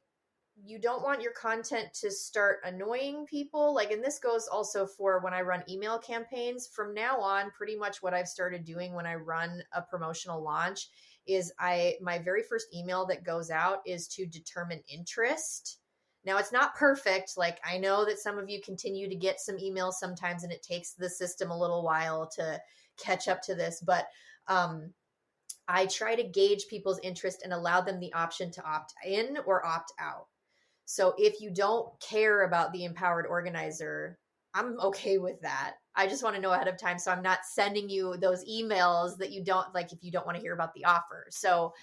you don't want your content to start annoying people. Like, and this goes also for when I run email campaigns. From now on, pretty much what I've started doing when I run a promotional launch is my very first email that goes out is to determine interest. Now, it's not perfect. Like, I know that some of you continue to get some emails sometimes, and it takes the system a little while to catch up to this, but I try to gauge people's interest and allow them the option to opt in or opt out. So if you don't care about the empowered organizer, I'm okay with that. I just want to know ahead of time, so I'm not sending you those emails that you don't like if you don't want to hear about the offer. So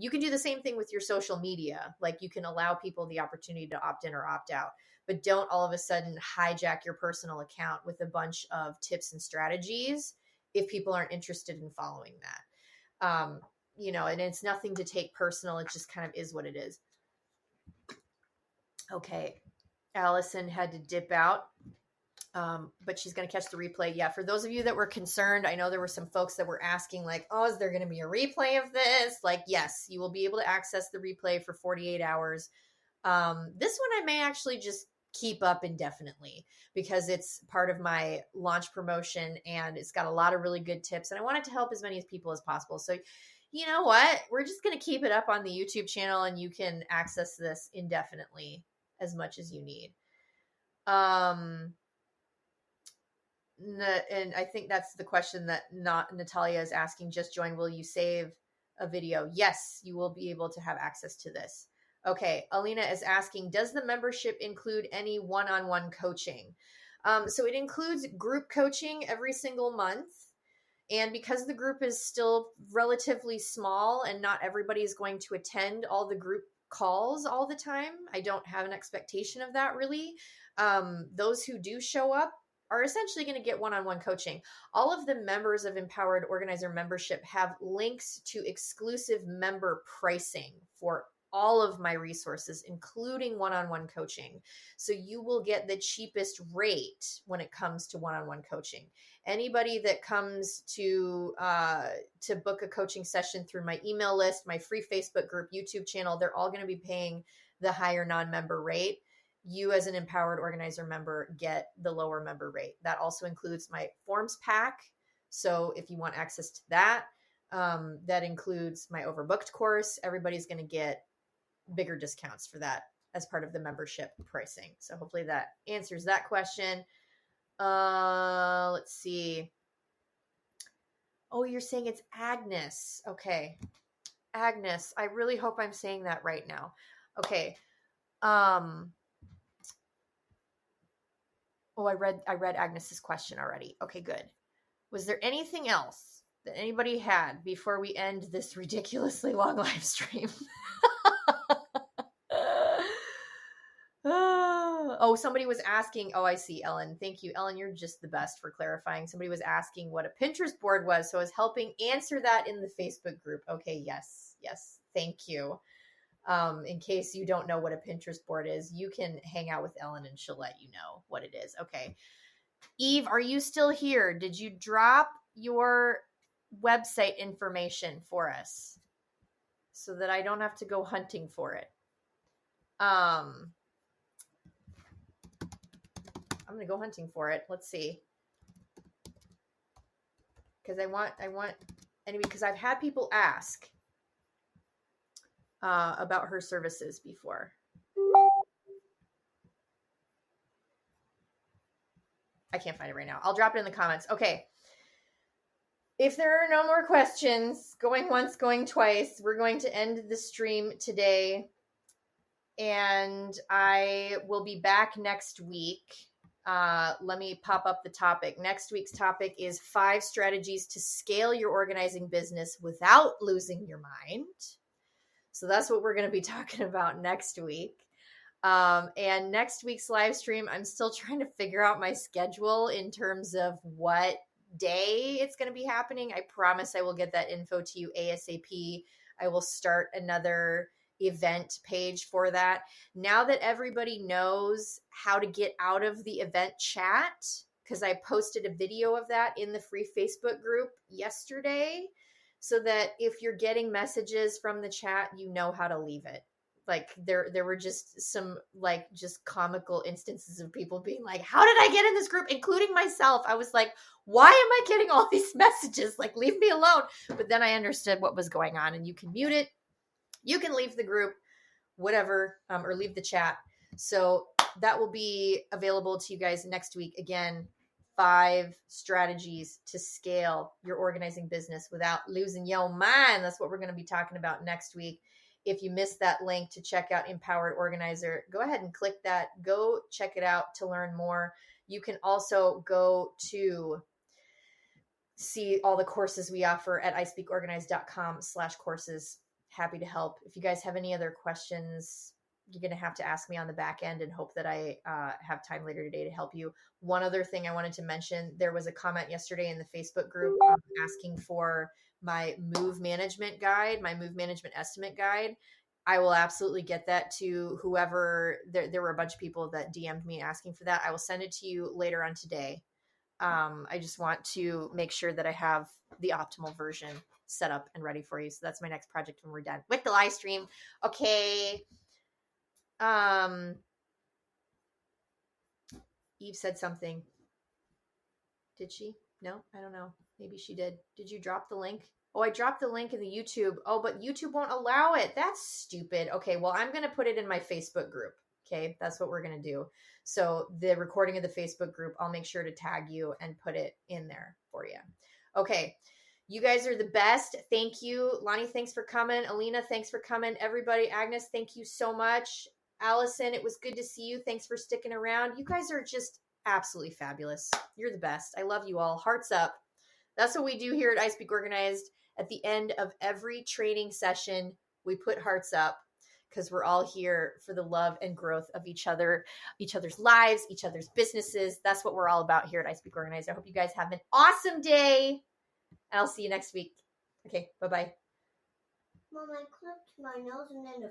You can do the same thing with your social media. Like you can allow people the opportunity to opt in or opt out, but don't all of a sudden hijack your personal account with a bunch of tips and strategies if people aren't interested in following that. And it's nothing to take personal. It just kind of is what it is. Okay. Allison had to dip out. But she's going to catch the replay. Yeah. For those of you that were concerned, I know there were some folks that were asking like, oh, is there going to be a replay of this? Like, yes, you will be able to access the replay for 48 hours. This one I may actually just keep up indefinitely because it's part of my launch promotion and it's got a lot of really good tips and I want it to help as many people as possible. So you know what? We're just going to keep it up on the YouTube channel and you can access this indefinitely as much as you need. And I think that's the question that Natalia is asking. Just join. Will you save a video? Yes, you will be able to have access to this. Okay. Alina is asking, does the membership include any one-on-one coaching? So it includes group coaching every single month. And because the group is still relatively small and not everybody is going to attend all the group calls all the time, I don't have an expectation of that really. Those who do show up are essentially going to get one-on-one coaching. All of the members of Empowered Organizer membership have links to exclusive member pricing for all of my resources, including one-on-one coaching. So you will get the cheapest rate when it comes to one-on-one coaching. Anybody that comes to book a coaching session through my email list, my free Facebook group, YouTube channel, they're all going to be paying the higher non-member rate. You as an Empowered Organizer member get the lower member rate. That also includes my forms pack. So if you want access to that, that includes my overbooked course. Everybody's going to get bigger discounts for that as part of the membership pricing. So hopefully that answers that question. Let's see. Oh, you're saying it's Agnes. Okay. Agnes. I really hope I'm saying that right now. Okay. Oh, I read Agnes's question already. Okay, good. Was there anything else that anybody had before we end this ridiculously long live stream? Oh, somebody was asking. Oh, I see, Ellen. Thank you, Ellen. You're just the best for clarifying. Somebody was asking what a Pinterest board was, so I was helping answer that in the Facebook group. Okay, yes. Thank you. In case you don't know what a Pinterest board is, you can hang out with Ellen and she'll let you know what it is. Okay. Eve, are you still here? Did you drop your website information for us so that I don't have to go hunting for it? I'm going to go hunting for it. Let's see. Because I want anyway, because I've had people ask about her services before. I can't find it right now. I'll drop it in the comments. Okay. If there are no more questions, going once, going twice, we're going to end the stream today. And I will be back next week. Let me pop up the topic. Next week's topic is 5 strategies to scale your organizing business without losing your mind. So that's what we're going to be talking about next week. And next week's live stream, I'm still trying to figure out my schedule in terms of what day it's going to be happening. I promise I will get that info to you ASAP. I will start another event page for that. Now that everybody knows how to get out of the event chat, because I posted a video of that in the free Facebook group yesterday, so that if you're getting messages from the chat, you know how to leave it. Like there were just some like just comical instances of people being like, how did I get in this group? Including myself. I was like, why am I getting all these messages? Like, leave me alone. But then I understood what was going on, and you can mute it. You can leave the group, whatever, or leave the chat. So that will be available to you guys next week. Again, 5 strategies to scale your organizing business without losing your mind. That's what we're going to be talking about next week. If you missed that link to check out Empowered Organizer, go ahead and click that. Go check it out to learn more. You can also go to see all the courses we offer at ispeakorganized.com/courses. Happy to help. If you guys have any other questions, you're going to have to ask me on the back end and hope that I have time later today to help you. One other thing I wanted to mention, there was a comment yesterday in the Facebook group asking for my move management guide, my move management estimate guide. I will absolutely get that to whoever. There were a bunch of people that DM'd me asking for that. I will send it to you later on today. I just want to make sure that I have the optimal version set up and ready for you. So that's my next project when we're done with the live stream. Okay. Eve said something. Did she? No, I don't know. Maybe she did. Did you drop the link? Oh, I dropped the link in the YouTube. Oh, but YouTube won't allow it. That's stupid. Okay, well, I'm going to put it in my Facebook group. Okay, that's what we're going to do. So the recording of the Facebook group, I'll make sure to tag you and put it in there for you. Okay, you guys are the best. Thank you. Lonnie, thanks for coming. Alina, thanks for coming. Everybody, Agnes, thank you so much. Allison, it was good to see you. Thanks for sticking around. You guys are just absolutely fabulous. You're the best. I love you all. Hearts up. That's what we do here at I Speak Organized. At the end of every training session, we put hearts up because we're all here for the love and growth of each other, each other's lives, each other's businesses. That's what we're all about here at I Speak Organized. I hope you guys have an awesome day, and I'll see you next week. Okay, bye-bye. Mom, I clipped my nose and then